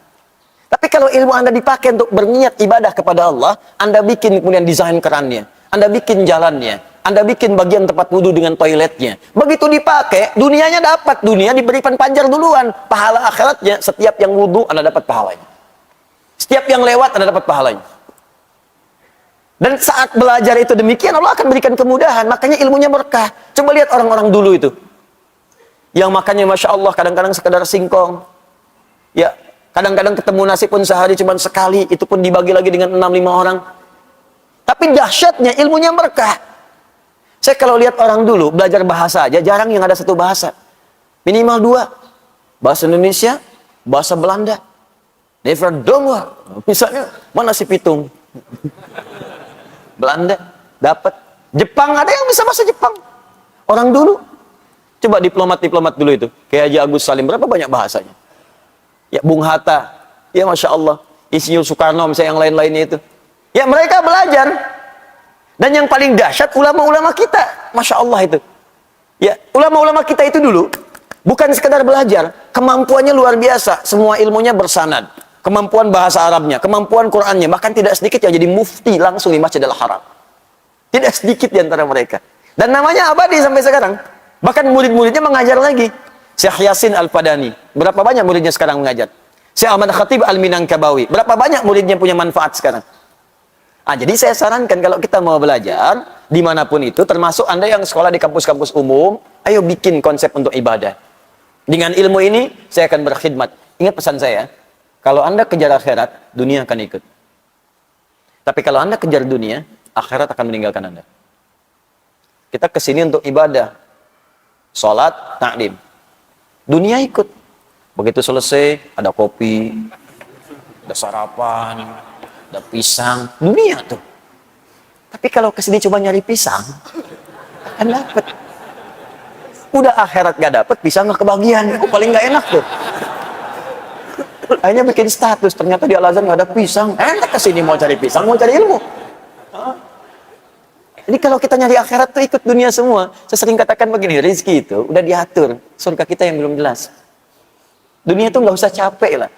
Tapi kalau ilmu Anda dipakai untuk berniat ibadah kepada Allah, Anda bikin kemudian desain kerannya, Anda bikin jalannya, Anda bikin bagian tempat wudhu dengan toiletnya. Begitu dipakai, dunianya dapat. Dunia diberikan pajar duluan. Pahala akhiratnya, setiap yang wudhu, Anda dapat pahalanya. Setiap yang lewat, Anda dapat pahalanya. Dan saat belajar itu demikian, Allah akan berikan kemudahan. Makanya ilmunya berkah. Coba lihat orang-orang dulu itu. Yang makannya Masya Allah, kadang-kadang sekedar singkong. Ya, kadang-kadang ketemu nasi pun sehari cuma sekali. Itu pun dibagi lagi dengan 6-5 orang. Tapi dahsyatnya ilmunya berkah. Saya kalau lihat orang dulu belajar bahasa aja, jarang yang ada satu bahasa. Minimal 2. Bahasa Indonesia, bahasa Belanda. Never dong. Misalnya, mana si pitung? Belanda, dapat. Jepang, ada yang bisa bahasa Jepang. Orang dulu. Coba diplomat-diplomat dulu itu. Kayak Haji Agus Salim, berapa banyak bahasanya? Ya, Bung Hatta. Ya, Masya Allah. Insinyur Soekarno, misalnya yang lain-lainnya itu. Ya, mereka belajar. Dan yang paling dahsyat, ulama-ulama kita. Masya Allah itu. Ya, ulama-ulama kita itu dulu, bukan sekedar belajar. Kemampuannya luar biasa. Semua ilmunya bersanad. Kemampuan bahasa Arabnya, kemampuan Qurannya. Bahkan tidak sedikit yang jadi mufti langsung di Masjidil Haram. Tidak sedikit di antara mereka. Dan namanya abadi sampai sekarang. Bahkan murid-muridnya mengajar lagi. Syekh Yasin Al-Padani. Berapa banyak muridnya sekarang mengajar? Syekh Ahmad Khatib Al-Minangkabawi. Berapa banyak muridnya punya manfaat sekarang? Jadi saya sarankan kalau kita mau belajar, dimanapun itu, termasuk Anda yang sekolah di kampus-kampus umum, ayo bikin konsep untuk ibadah. Dengan ilmu ini, saya akan berkhidmat. Ingat pesan saya, kalau Anda kejar akhirat, dunia akan ikut. Tapi kalau Anda kejar dunia, akhirat akan meninggalkan Anda. Kita kesini untuk ibadah. Sholat, taklim. Dunia ikut. Begitu selesai, ada kopi, ada sarapan, ada pisang. Dunia tuh. Tapi kalau kesini coba nyari pisang, akan dapat. Udah akhirat gak dapat, pisang gak kebagian. Oh, paling gak enak tuh. Akhirnya bikin status, ternyata di Al-Azhar nggak ada pisang. Enak kesini mau cari pisang, mau cari ilmu. Jadi kalau kita nyari akhirat tuh ikut dunia semua. Saya sering katakan begini, rezeki itu udah diatur. Surga kita yang belum jelas. Dunia tuh nggak usah capek lah.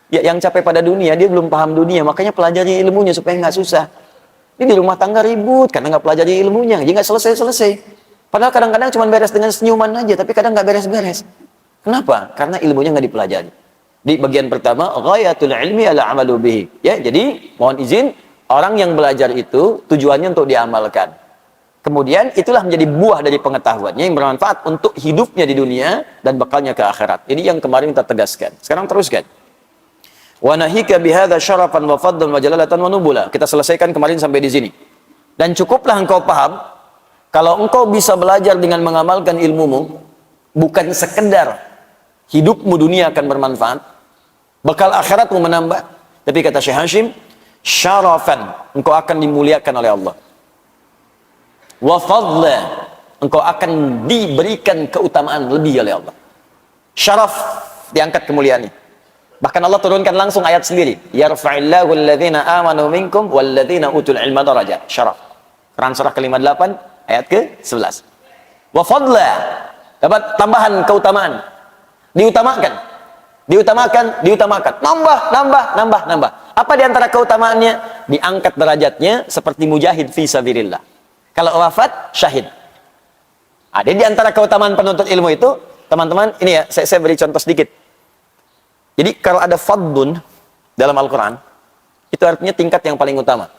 Ya, yang capek pada dunia, dia belum paham dunia. Makanya pelajari ilmunya supaya nggak susah. Ini di rumah tangga ribut karena nggak pelajari ilmunya. Jadi nggak selesai-selesai. Padahal kadang-kadang cuma beres dengan senyuman aja, tapi kadang nggak beres-beres. Kenapa? Karena ilmunya nggak dipelajari. Di bagian pertama, ghayatul ilmi ala amalu bihi. Ya, jadi mohon izin, orang yang belajar itu tujuannya untuk diamalkan. Kemudian itulah menjadi buah dari pengetahuannya yang bermanfaat untuk hidupnya di dunia dan bekalnya ke akhirat. Ini yang kemarin kita tegaskan. Sekarang teruskan. Wa nahika bihadza syarafan wa fadlan wa jalalatan wa nubula. Kita selesaikan kemarin sampai di sini. Dan cukuplah engkau paham kalau engkau bisa belajar dengan mengamalkan ilmumu, bukan sekedar hidupmu dunia akan bermanfaat, bekal akhiratmu menambah, tapi kata Syekh Hashim, syarafan, engkau akan dimuliakan oleh Allah. Wa fadla, engkau akan diberikan keutamaan lebih oleh Allah. Syaraf, diangkat kemuliaannya. Bahkan Allah turunkan langsung ayat sendiri. Yarfa'illahu alladhina amanu minkum walladhina utul ilma darajat. Syaraf. Quran surah ke-58 ayat ke-11. Wa fadla, dapat tambahan keutamaan. Diutamakan. Nambah. Apa di antara keutamaannya? Diangkat derajatnya seperti mujahid fi sabilillah. Kalau wafat, syahid. Ada di antara keutamaan penuntut ilmu itu, teman-teman, ini ya, saya beri contoh sedikit. Jadi kalau ada fadlun dalam Al-Quran, itu artinya tingkat yang paling utama.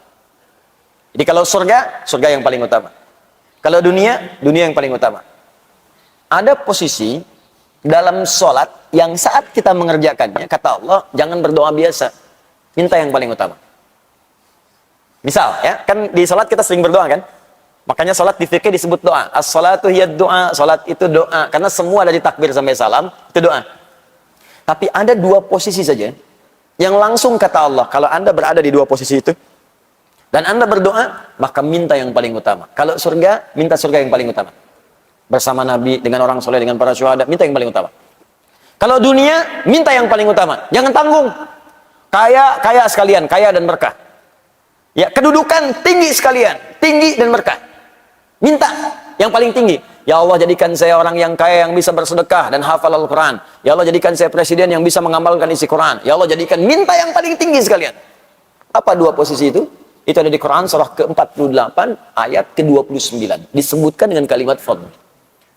Jadi kalau surga, surga yang paling utama. Kalau dunia, dunia yang paling utama. Ada posisi dalam sholat yang saat kita mengerjakannya, kata Allah, jangan berdoa biasa. Minta yang paling utama. Misal, ya, kan di sholat kita sering berdoa kan? Makanya sholat di fikih disebut doa. As-sholatu hiyad doa. Sholat itu doa. Karena semua dari takbir sampai salam, itu doa. Tapi ada dua posisi saja yang langsung kata Allah, kalau Anda berada di dua posisi itu dan Anda berdoa, maka minta yang paling utama. Kalau surga, minta surga yang paling utama. Bersama Nabi, dengan orang soleh, dengan para syuhada, minta yang paling utama. Kalau dunia, minta yang paling utama. Jangan tanggung. Kaya sekalian, kaya dan berkah. Ya, kedudukan tinggi sekalian, tinggi dan berkah. Minta yang paling tinggi. Ya Allah, jadikan saya orang yang kaya yang bisa bersedekah dan hafal Al-Quran. Ya Allah, jadikan saya presiden yang bisa mengamalkan isi Quran. Ya Allah, jadikan minta yang paling tinggi sekalian. Apa dua posisi itu? Itu ada di Quran surah ke-48 ayat ke-29. Disebutkan dengan kalimat fadl.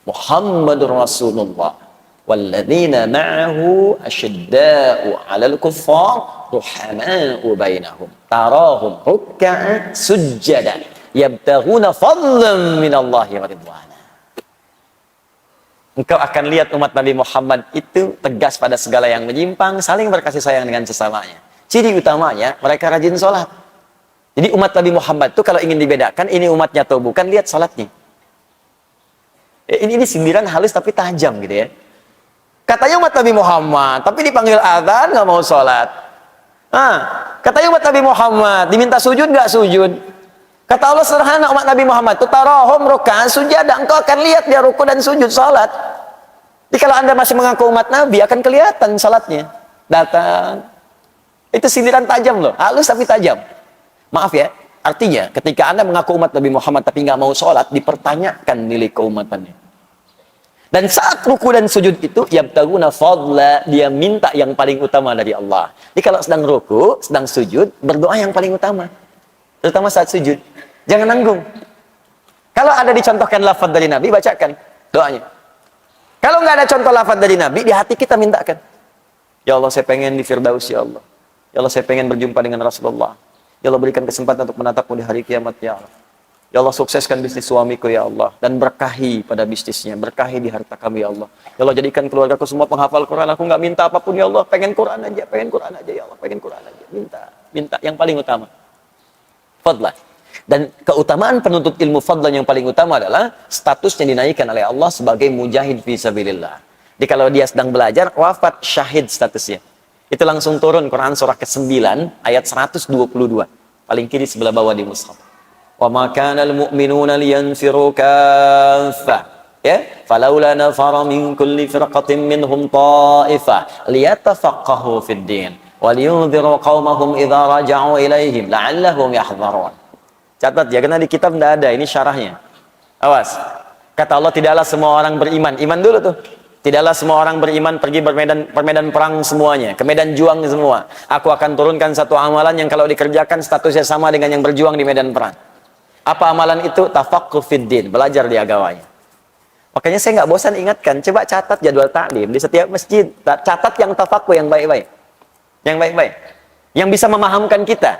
Muhammadur Rasulullah walladzina ma'ahu asyidda'u 'alal kuffar ruhama'u bainahum tarahum ruk'an sujjada yabtaghuna fadlan minallahi wa ridwana. Engkau akan lihat umat Nabi Muhammad itu tegas pada segala yang menyimpang, saling berkasih sayang dengan sesamanya. Ciri utamanya, mereka rajin sholat. Jadi umat Nabi Muhammad itu kalau ingin dibedakan, ini umatnya atau bukan, lihat sholatnya. Ini sindiran halus tapi tajam gitu ya. Katanya umat Nabi Muhammad, tapi dipanggil adzan nggak mau sholat. Katanya umat Nabi Muhammad, diminta sujud nggak sujud. Kata Allah sederhana, umat Nabi Muhammad itu tarahum ruk'an sujada. Engkau akan lihat dia ruku dan sujud salat. Jadi kalau Anda masih mengaku umat Nabi, akan kelihatan salatnya. Datang. Itu sindiran tajam loh, halus tapi tajam. Maaf ya, artinya ketika Anda mengaku umat Nabi Muhammad tapi nggak mau salat, dipertanyakan nilai keumatannya. Dan saat ruku dan sujud itu, yabtaguna fadla, dia minta yang paling utama dari Allah. Jadi kalau sedang ruku, sedang sujud, berdoa yang paling utama. Terutama saat sujud. Jangan nanggung. Kalau ada dicontohkan lafaz dari Nabi, bacakan doanya. Kalau nggak ada contoh lafaz dari Nabi, di hati kita mintakan. Ya Allah, saya pengen di Firdaus, ya Allah. Ya Allah, saya pengen berjumpa dengan Rasulullah. Ya Allah, berikan kesempatan untuk menatapmu di hari kiamat, ya Allah. Ya Allah, sukseskan bisnis suamiku, ya Allah. Dan berkahi pada bisnisnya. Berkahi di harta kami, ya Allah. Ya Allah, jadikan keluargaku semua penghafal Quran. Aku nggak minta apapun, ya Allah. Pengen Quran aja, ya Allah. Pengen Quran aja. Minta yang paling utama. Fadlah. Dan keutamaan penuntut ilmu fadlan yang paling utama adalah statusnya dinaikkan oleh Allah sebagai mujahid fi sabilillah. Jadi kalau dia sedang belajar, wafat syahid statusnya. Itu langsung turun Quran surah ke-9 ayat 122. Paling kiri sebelah bawah di mushaf. Wa ma kana al-mu'minuna liyanfiru kaffah. Ya, falaula nafara min kulli firqatin minhum ta'ifah liyatafaqahu fid din. وَلِيُنذِرُوا قَوْمَهُمْ إِذَا رَجَعُوا إِلَيْهِمْ لَعَلَّهُمْ يَحْذَرُونَ. Catat ya, karena di kitab tidak ada, ini syarahnya. Awas. Kata Allah, tidaklah semua orang beriman. Iman dulu tuh. Tidaklah semua orang beriman pergi bermedan perang semuanya, ke medan juang semua. Aku akan turunkan satu amalan yang kalau dikerjakan statusnya sama dengan yang berjuang di medan perang. Apa amalan itu? Tafaqquh fid din, belajar di agamanya. Makanya saya nggak bosan ingatkan, coba catat jadwal taklim di setiap masjid. Catat yang tafakuh, yang baik-baik. Yang baik-baik. Yang bisa memahamkan kita.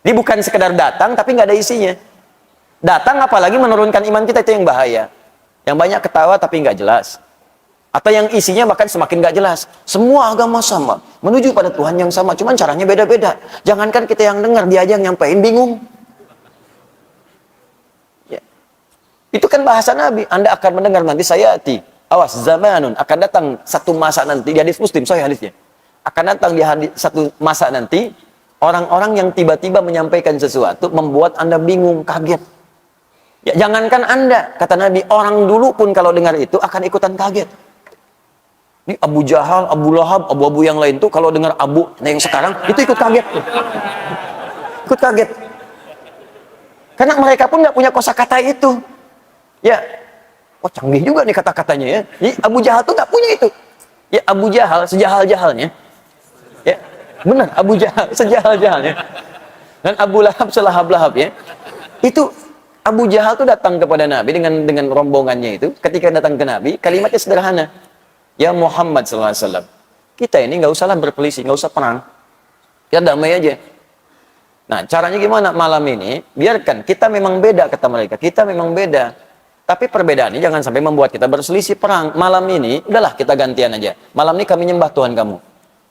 Ini bukan sekedar datang, tapi nggak ada isinya. Datang apalagi menurunkan iman kita, itu yang bahaya. Yang banyak ketawa tapi nggak jelas. Atau yang isinya bahkan semakin nggak jelas. Semua agama sama, menuju pada Tuhan yang sama, cuman caranya beda-beda. Jangankan kita yang dengar, dia aja yang nyampein bingung. Ya. Itu kan bahasa Nabi. Anda akan mendengar nanti sayati. Awas, zamanun. Akan datang satu masa nanti. Di hadis Muslim, sahih hadisnya. Akan datang di satu masa nanti, orang-orang yang tiba-tiba menyampaikan sesuatu, membuat Anda bingung, kaget. Ya, jangankan Anda, kata Nabi, orang dulu pun kalau dengar itu akan ikutan kaget. Ini Abu Jahal, Abu Lahab, abu-abu yang lain tuh kalau dengar Abu, nah yang sekarang itu ikut kaget tuh. Ikut kaget. Karena mereka pun nggak punya kosakata itu. Ya, oh canggih juga nih kata-katanya ya. Jadi Abu Jahal tuh nggak punya itu. Ya Abu Jahal sejahal-jahalnya. Ya, benar Abu Jahal sejahal-jahalnya. Dan Abu Lahab selahab-lahab ya. Itu Abu Jahal tuh datang kepada Nabi dengan rombongannya itu. Ketika datang ke Nabi, kalimatnya sederhana. Ya Muhammad SAW, kita ini nggak usahlah berpelisih, nggak usah perang. Kita damai aja. Nah, caranya gimana? Malam ini, biarkan kita memang beda, kata mereka. Kita memang beda. Tapi perbedaan ini jangan sampai membuat kita berselisih perang. Malam ini, udahlah kita gantian aja. Malam ini kami nyembah Tuhan kamu.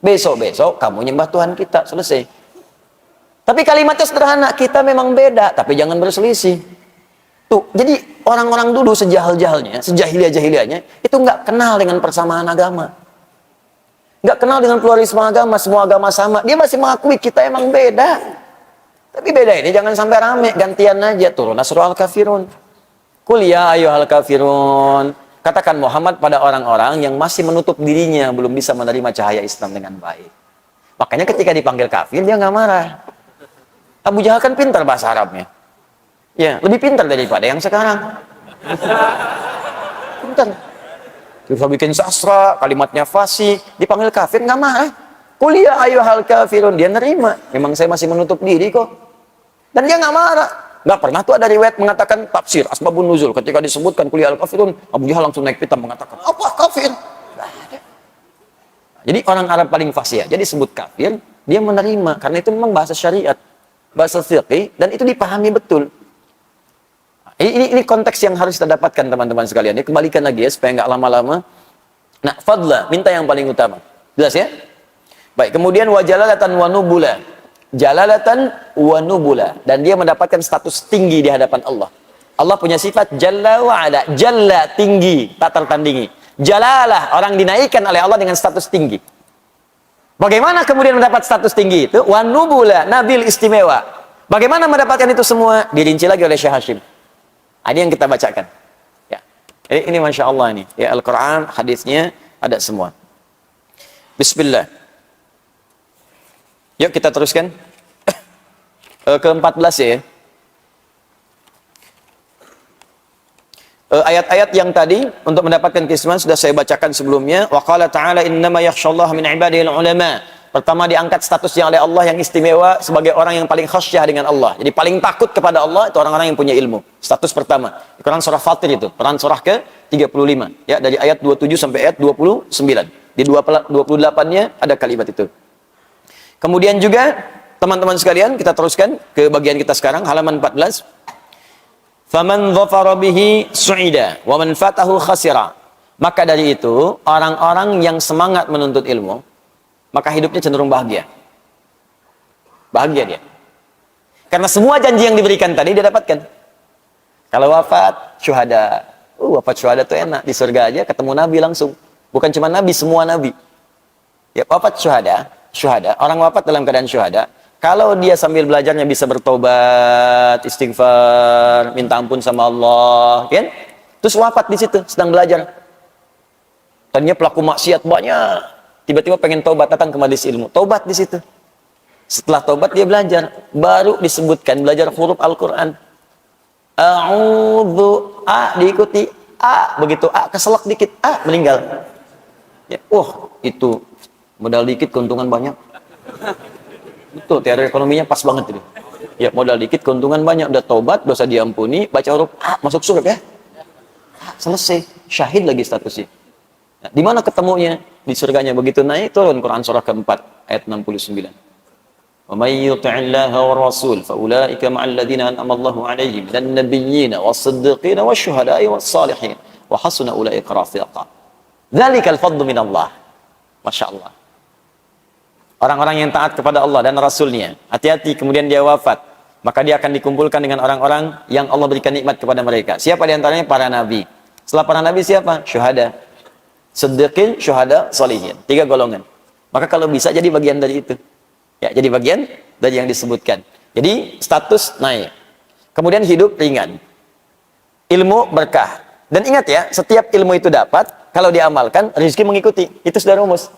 Besok-besok kamu nyembah Tuhan kita. Selesai. Tapi kalimatnya sederhana. Kita memang beda, tapi jangan berselisih. Tuh, jadi orang-orang dulu sejahal-jahalnya, sejahiliah-jahiliahnya, itu nggak kenal dengan persamaan agama. Nggak kenal dengan pluralisme agama, semua agama sama. Dia masih mengakui kita emang beda. Tapi beda ini jangan sampai rame, gantian aja. Turun surah Al-Kafirun. Qul ya ayyuhal kafirun. Katakan Muhammad pada orang-orang yang masih menutup dirinya, belum bisa menerima cahaya Islam dengan baik. Makanya ketika dipanggil kafir, dia nggak marah. Abu Jahal kan pintar bahasa Arabnya. Ya, lebih pintar daripada yang sekarang. Pintar. Bisa bikin sastra, kalimatnya fasih, dipanggil kafir nggak marah. Kuliah ayyuhal kafirun, dia nerima. Memang saya masih menutup diri kok. Dan dia nggak marah. Nggak pernah tuh ada riwayat mengatakan tafsir asbabun nuzul. Ketika disebutkan kuliah al-kafirun, Abu Jahal langsung naik pitam mengatakan, apa kafir? Nggak ada. Jadi orang Arab paling fasih aja disebut kafir, dia menerima. Karena itu memang bahasa syariat, bahasa fiqih, dan itu dipahami betul. Ini konteks yang harus kita dapatkan teman-teman sekalian. Ini kembalikan lagi ya supaya nggak lama-lama. Nah, fadla, minta yang paling utama. Jelas ya? Baik, kemudian wajalalatan wa nubula. Jalalatan wa nubula, dan dia mendapatkan status tinggi di hadapan Allah. Allah punya sifat jalla wa ala. Jalla tinggi, tak tertandingi. Jalalah, orang dinaikkan oleh Allah dengan status tinggi. Bagaimana kemudian mendapat status tinggi itu? Wa nubula, nabil istimewa. Bagaimana mendapatkan itu semua? Dirinci lagi oleh Syekh Hashim. Ini yang kita bacakan. Ya. Ini Masya Allah ini. Ya, Al-Quran, hadisnya ada semua. Bismillah. Yuk kita teruskan. Ke-14 ya. Ayat-ayat yang tadi untuk mendapatkan keistimewaan sudah saya bacakan sebelumnya. Wa qala ta'ala innama yakhshallaha min ibadihil ulama. Pertama diangkat statusnya oleh Allah yang istimewa sebagai orang yang paling khasyah dengan Allah. Jadi paling takut kepada Allah itu orang-orang yang punya ilmu. Status pertama. Di Quran surah Fatir itu, Quran surah ke-35 ya, dari ayat 27 sampai ayat 29. Di 28-nya ada kalimat itu. Kemudian juga teman-teman sekalian, kita teruskan ke bagian kita sekarang halaman 14. Faman dhafara bihi su'ida wa man fatahu khasira. Maka dari itu, orang-orang yang semangat menuntut ilmu, maka hidupnya cenderung bahagia. Bahagia dia. Karena semua janji yang diberikan tadi dia dapatkan. Kalau wafat, syuhada. Wafat syuhada itu enak. Di surga aja ketemu Nabi langsung. Bukan cuma Nabi, semua Nabi. Ya, wafat syuhada. Orang wafat dalam keadaan syuhada. Kalau dia sambil belajarnya bisa bertobat, istighfar, minta ampun sama Allah. Kan? Terus wafat di situ, sedang belajar. Tadinya pelaku maksiat banyak. Tiba-tiba pengen taubat, datang ke majelis ilmu. Taubat di situ. Setelah taubat dia belajar. Baru disebutkan belajar huruf Al-Quran. A'udhu. A diikuti. A. Begitu A keselak dikit. A meninggal. Ya, itu modal dikit keuntungan banyak. Betul, teori ekonominya pas banget itu. Ya, modal dikit keuntungan banyak. Udah taubat, dosa diampuni. Baca huruf A masuk surga ya. selesai, syahid lagi statusnya. Nah, di mana ketemunya? Di surganya. Begitu naik turun Quran surah keempat ayat 69. Wa may yuti'illaha war rasul fa ulaika ma'al ladzina an'ama Allahu 'alaihim minan nabiyyin was-siddiqin wasyuhada'i was-salihin wa hasuna ulaika rafiqa. Dzalikal fadlu minallah. Masyaallah. Orang-orang yang taat kepada Allah dan Rasulnya, hati-hati kemudian dia wafat, maka dia akan dikumpulkan dengan orang-orang yang Allah berikan nikmat kepada mereka. Siapa di antaranya? Para nabi. Setelah para nabi siapa? Syuhada, siddiqin, syuhada, salihin. 3 golongan. Maka kalau bisa jadi bagian dari itu. Ya, jadi bagian dari yang disebutkan. Jadi status naik. Kemudian hidup ringan. Ilmu berkah. Dan ingat ya, setiap ilmu itu dapat, kalau diamalkan, rezeki mengikuti. Itu sudah rumus.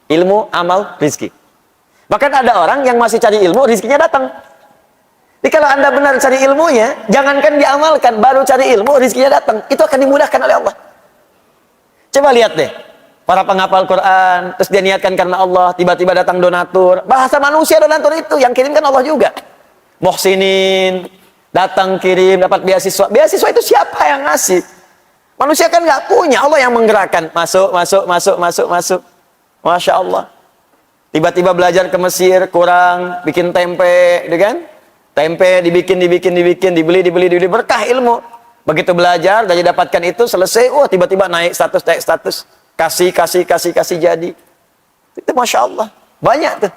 Ilmu, amal, rezeki. Bahkan ada orang yang masih cari ilmu, rezekinya datang. Jadi kalau Anda benar cari ilmunya, jangankan diamalkan, baru cari ilmu, rezekinya datang. Itu akan dimudahkan oleh Allah. Coba lihat deh. Para penghafal Quran, terus dia niatkan karena Allah, tiba-tiba datang donatur. Bahasa manusia donatur itu, yang kirim kan Allah juga. Muhsinin, datang kirim, dapat beasiswa. Beasiswa itu siapa yang ngasih? Manusia kan nggak punya, Allah yang menggerakkan. Masuk. Masya Allah. Tiba-tiba belajar ke Mesir, kurang, bikin tempe, gitu kan? Tempe dibikin, dibeli, berkah ilmu. Begitu belajar, dari dapatkan itu, selesai, tiba-tiba naik status. Kasih jadi. Itu Masya Allah. Banyak tuh.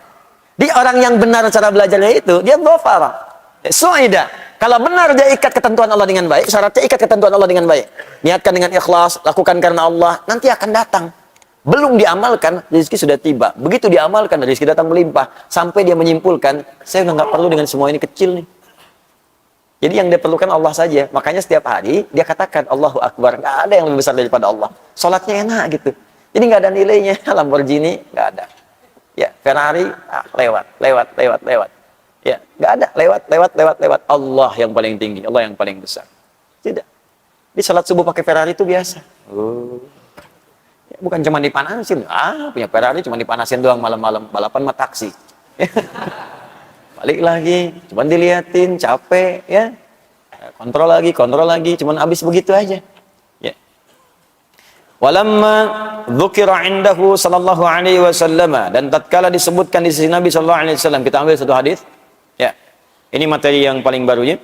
Di orang yang benar cara belajarnya itu, dia dhafara. Su'ida. Kalau benar dia ikat ketentuan Allah dengan baik, syaratnya ikat ketentuan Allah dengan baik. Niatkan dengan ikhlas, lakukan karena Allah, nanti akan datang. Belum diamalkan, rezeki sudah tiba. Begitu diamalkan, rezeki datang melimpah. Sampai dia menyimpulkan, saya udah nggak perlu dengan semua ini kecil nih. Jadi yang dia perlukan Allah saja. Makanya setiap hari dia katakan Allahu Akbar. Nggak ada yang lebih besar daripada Allah. Sholatnya enak gitu. Jadi nggak ada nilainya. Lamborghini nggak ada. Ya Ferrari lewat. Ya nggak ada. Lewat. Allah yang paling tinggi. Allah yang paling besar. Tidak. Di sholat subuh pakai Ferrari itu biasa. Ya, bukan cuma dipanasin. Punya Ferrari cuma dipanasin doang malam-malam. Balapan mah taksi. Balik lagi, cuman diliatin, capek, ya. Kontrol lagi, cuman habis begitu aja. Ya. Walamma dzukira indahu sallallahu alaihi wasallam, dan tatkala disebutkan di sisi Nabi sallallahu alaihi wasallam, kita ambil satu hadis. Ya. Ini materi yang paling barunya.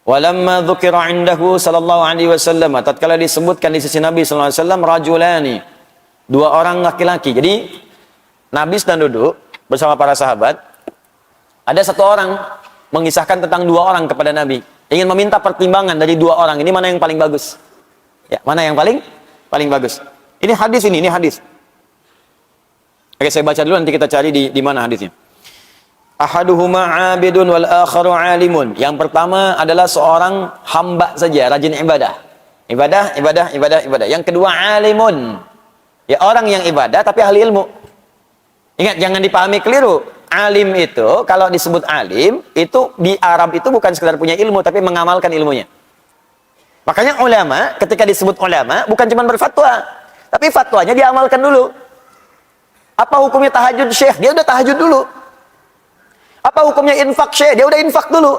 Walamma dzukira indahu sallallahu alaihi wasallam, tatkala disebutkan di sisi Nabi sallallahu alaihi wasallam, rajulani, 2 orang laki-laki. Jadi Nabi sedang duduk bersama para sahabat. Ada 1 orang mengisahkan tentang 2 orang kepada Nabi. Ingin meminta pertimbangan dari 2 orang. Ini mana yang paling bagus? Ya, mana yang paling bagus? Ini hadis. Oke, saya baca dulu, nanti kita cari di mana hadisnya. Ahaduhuma 'abidun wal akharu 'alimun. Yang pertama adalah seorang hamba saja, rajin ibadah. Ibadah. Yang kedua 'alimun. Ya, orang yang ibadah tapi ahli ilmu. Ingat, jangan dipahami keliru. Alim itu, kalau disebut alim, itu di Arab itu bukan sekedar punya ilmu, tapi mengamalkan ilmunya. Makanya ulama, ketika disebut ulama, bukan cuma berfatwa, tapi fatwanya diamalkan dulu. Apa hukumnya tahajud syekh? Dia udah tahajud dulu. Apa hukumnya infak syekh? Dia udah infak dulu.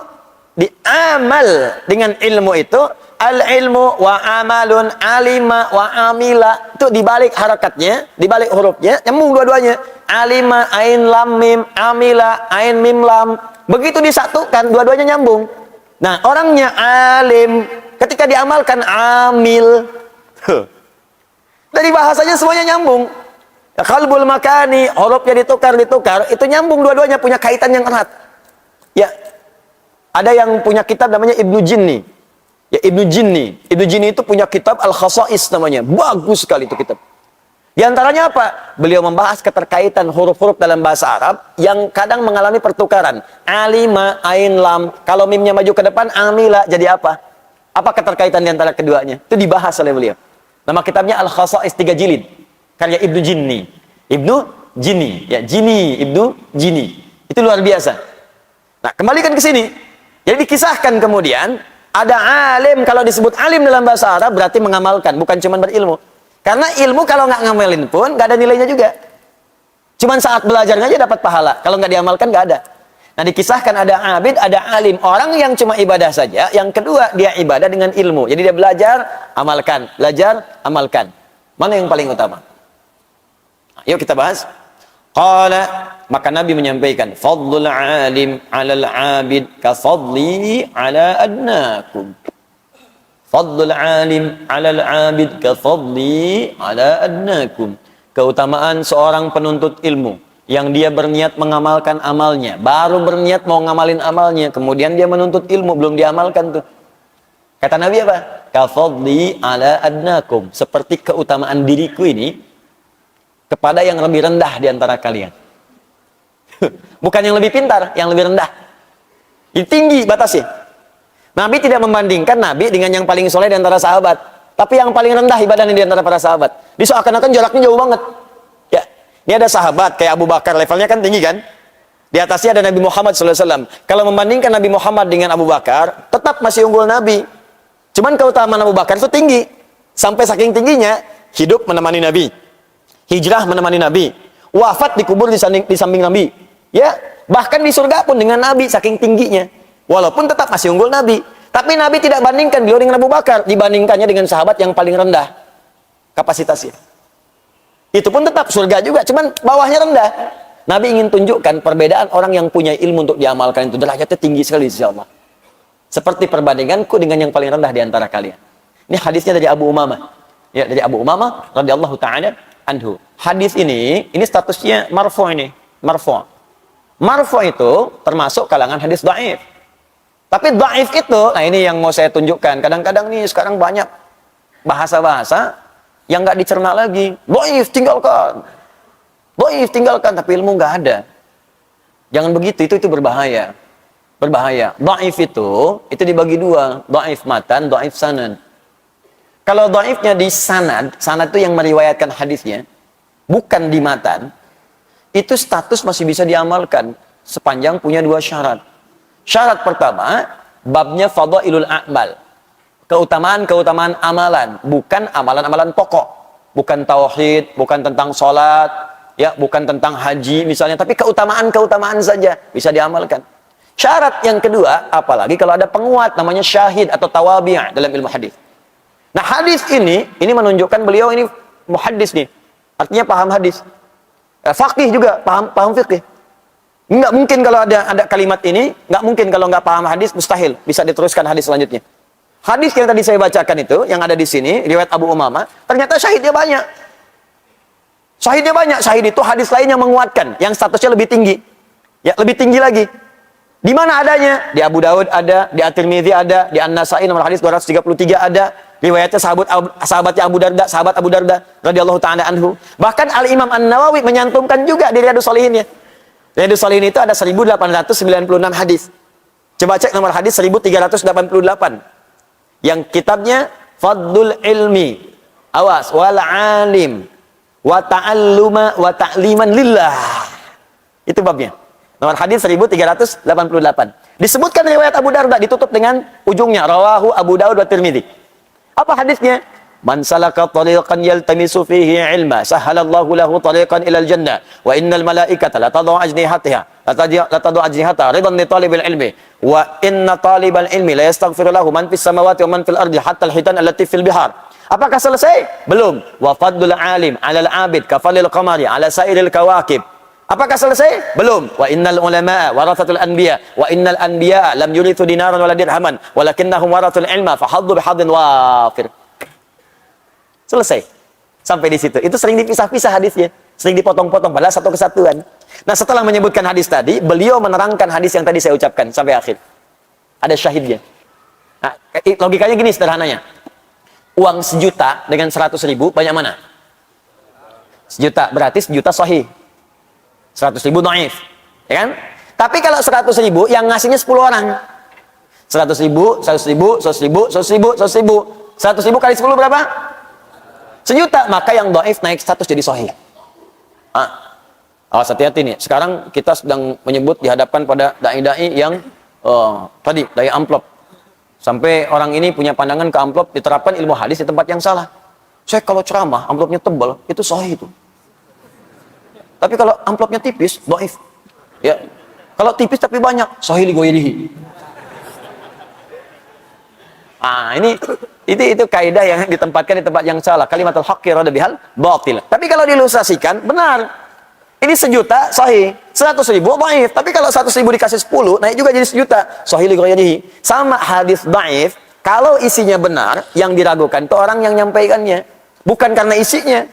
Diamal dengan ilmu itu, al-ilmu wa amalun, alima wa amila. Itu dibalik harakatnya, dibalik hurufnya, nyambung dua-duanya. Alima, ain lam mim, amila, ain mim lam. Begitu disatukan, dua-duanya nyambung. Nah, orangnya alim, ketika diamalkan amil. Dari bahasanya semuanya nyambung. Qalbul makani, hurufnya ditukar, itu nyambung dua-duanya, punya kaitan yang erat. Ya. Ada yang punya kitab namanya Ibnu Jinni. Ya, Ibnu Jinni itu punya kitab Al-Khasa'is namanya. Bagus sekali itu kitab. Di antaranya apa? Beliau membahas keterkaitan huruf-huruf dalam bahasa Arab yang kadang mengalami pertukaran. Alima, ain, lam. Kalau mimnya maju ke depan, amila jadi apa? Apa keterkaitan di antara keduanya? Itu dibahas oleh beliau. Nama kitabnya Al-Khasa'is 3 jilid. Karya Ibnu Jinni. Ibnu Jinni. Itu luar biasa. Nah, kembalikan ke sini. Jadi dikisahkan kemudian, ada alim, kalau disebut alim dalam bahasa Arab berarti mengamalkan, bukan cuma berilmu. Karena ilmu kalau nggak ngamalin pun nggak ada nilainya juga. Cuman saat belajarnya aja dapat pahala. Kalau nggak diamalkan nggak ada. Nah, dikisahkan ada abid, ada alim. Orang yang cuma ibadah saja, yang kedua dia ibadah dengan ilmu. Jadi dia belajar, amalkan, belajar, amalkan. Mana yang paling utama? Yuk kita bahas. Qala, maka Nabi menyampaikan, fadlul alim 'alal 'abid ka fadli 'ala adnakum. Fadlul alim 'alal 'abid ka fadli 'ala adnakum. Keutamaan seorang penuntut ilmu yang dia berniat mengamalkan amalnya, baru berniat mau ngamalin amalnya, kemudian dia menuntut ilmu, belum diamalkan tuh. Kata Nabi apa? Kafadli ala adnakum, seperti keutamaan diriku ini kepada yang lebih rendah di antara kalian. Bukan yang lebih pintar, yang lebih rendah. Ini tinggi batasnya. Nabi tidak membandingkan Nabi dengan yang paling soleh di antara sahabat, tapi yang paling rendah ibadahnya di antara para sahabat. Di seakan-akan jaraknya jauh banget. Ya, ini ada sahabat kayak Abu Bakar, levelnya kan tinggi kan? Di atasnya ada Nabi Muhammad SAW. Kalau membandingkan Nabi Muhammad dengan Abu Bakar, tetap masih unggul Nabi. Cuman keutamaan Abu Bakar itu tinggi. Sampai saking tingginya, hidup menemani Nabi. Hijrah menemani Nabi. Wafat dikubur di samping Nabi. Ya, bahkan di surga pun dengan Nabi saking tingginya. Walaupun tetap masih unggul Nabi. Tapi Nabi tidak bandingkan beliau dengan Abu Bakar. Dibandingkannya dengan sahabat yang paling rendah kapasitasnya. Itu pun tetap surga juga, cuman bawahnya rendah. Nabi ingin tunjukkan perbedaan orang yang punya ilmu untuk diamalkan itu derajatnya tinggi sekali insya Allah. Seperti perbandinganku dengan yang paling rendah di antara kalian. Ini hadisnya dari Abu Umamah. Ya, dari Abu Umamah radhiyallahu taala anhu. Hadis ini statusnya marfu ini, marfu. Marfu itu termasuk kalangan hadis dhaif. Tapi dhaif itu, nah ini yang mau saya tunjukkan. Kadang-kadang nih sekarang banyak bahasa-bahasa yang nggak dicerna lagi. Dhaif tinggalkan. Dhaif tinggalkan, tapi ilmu nggak ada. Jangan begitu, itu berbahaya. Berbahaya. Dhaif itu dibagi dua, dhaif matan, dhaif sanad. Kalau dhaifnya di sanad, sanad itu yang meriwayatkan hadisnya, bukan di matan, itu status masih bisa diamalkan sepanjang punya dua syarat. Syarat pertama, babnya fadhailul a'mal. Keutamaan-keutamaan amalan, bukan amalan-amalan pokok. Bukan tauhid, bukan tentang sholat, ya, bukan tentang haji misalnya, tapi keutamaan-keutamaan saja bisa diamalkan. Syarat yang kedua, apalagi kalau ada penguat namanya syahid atau tawabi' dalam ilmu hadis. Nah, hadis ini menunjukkan beliau ini muhaddis nih. Artinya paham hadis. Faqih juga, paham fikih. Enggak mungkin kalau ada kalimat ini, enggak mungkin kalau enggak paham hadis, mustahil bisa diteruskan hadis selanjutnya. Hadis yang tadi saya bacakan itu, yang ada di sini, riwayat Abu Umamah, ternyata syahidnya banyak. Syahidnya banyak. Syahid itu hadis lain yang menguatkan, yang statusnya lebih tinggi. Ya, lebih tinggi lagi. Di mana adanya? Di Abu Daud ada, di At-Tirmidzi ada, di An-Nasa'i nomor hadis 233 ada. Riwayatnya sahabatnya Abu Darda, sahabat Abu Darda radhiyallahu taala anhu. Bahkan Al-Imam An-Nawawi menyantumkan juga di Riyadhus Shalihinnya. Riyadhus Shalihin itu ada 1896 hadis. Coba cek nomor hadis 1388. Yang kitabnya Fadlul Ilmi. Awas, wal alim wa ta'alluma wa ta'liman lillah. Itu babnya. Nomor hadis 1388. Disebutkan riwayat Abu Darda, ditutup dengan ujungnya rawahu Abu Daud wa Tirmidzi. Apa hadisnya? Man salaka tariqan yaltamisu fihi ilma sahhalallahu lahu tariqan ilal jannah wa innal malaikata la tad'u ajnihataha la tad'u ajnihataha ridan li talibil ilmi wa inna talibal ilmi la yastaghfiru lahu man fis samawati wa man fil ardi hatta al hitan allati fil bihar. Apakah selesai? Belum. Wa fadlul alim 'alal 'abid kafalil qamari 'ala sairil kawakib. Apakah selesai? Belum. Wa innal ulama'a warathatul anbiya wa innal anbiya lam yurithu dinaran wala dirhaman walakinnahum warathul ilma fahaddu bihadin wafir. Selesai. Sampai di situ. Itu sering dipisah-pisah hadisnya, sering dipotong-potong padahal satu kesatuan. Nah, setelah menyebutkan hadis tadi, beliau menerangkan hadis yang tadi saya ucapkan sampai akhir. Ada syahidnya. Nah, logikanya gini sederhananya. Uang 1 juta dengan 100.000 banyak mana? 1 juta, berarti 1 juta sahih. 100.000 dhaif, ya kan? Tapi kalau 100.000 yang ngasihnya 10 orang. 100.000, 100.000, 100.000, 100.000, 100.000. 100.000 kali 10 berapa? 1 juta. Maka yang dhaif naik status jadi sahih. Awas hati-hati nih. Sekarang kita sedang menyebut dihadapkan pada dai-dai yang tadi dai amplop. Sampai orang ini punya pandangan ke amplop diterapkan ilmu hadis di tempat yang salah. Saya kalau ceramah amplopnya tebal, itu sahih itu. Tapi kalau amplopnya tipis, dhaif. Ya. Kalau tipis tapi banyak, sahih li ghairihi. Itu kaidah yang ditempatkan di tempat yang salah. Kalimatul haqqi rada bihal batil. Tapi kalau diilustrasikan, benar. Ini 1.000.000 sahih, 100.000 dhaif. Tapi kalau 100.000 dikasih 10, naik juga jadi 1.000.000. Sahih li ghairihi. Sama hadis dhaif, kalau isinya benar, yang diragukan itu orang yang nyampaikannya, bukan karena isinya.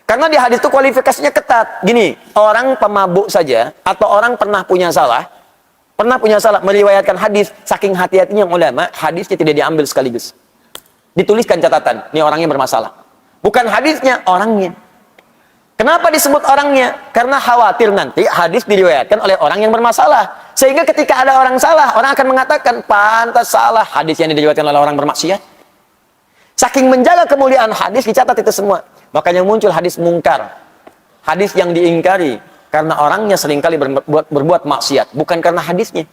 Karena di hadis itu kualifikasinya ketat. Gini, orang pemabuk saja atau orang pernah punya salah meriwayatkan hadis, saking hati-hatinya ulama, hadisnya tidak diambil sekaligus. Dituliskan catatan, ini orangnya bermasalah. Bukan hadisnya, orangnya. Kenapa disebut orangnya? Karena khawatir nanti hadis diriwayatkan oleh orang yang bermasalah. Sehingga ketika ada orang salah, orang akan mengatakan, pantas salah hadis yang diriwayatkan oleh orang bermaksiat. Saking menjaga kemuliaan hadis, dicatat itu semua. Makanya muncul hadis mungkar. Hadis yang diingkari. Karena orangnya seringkali berbuat maksiat. Bukan karena hadisnya.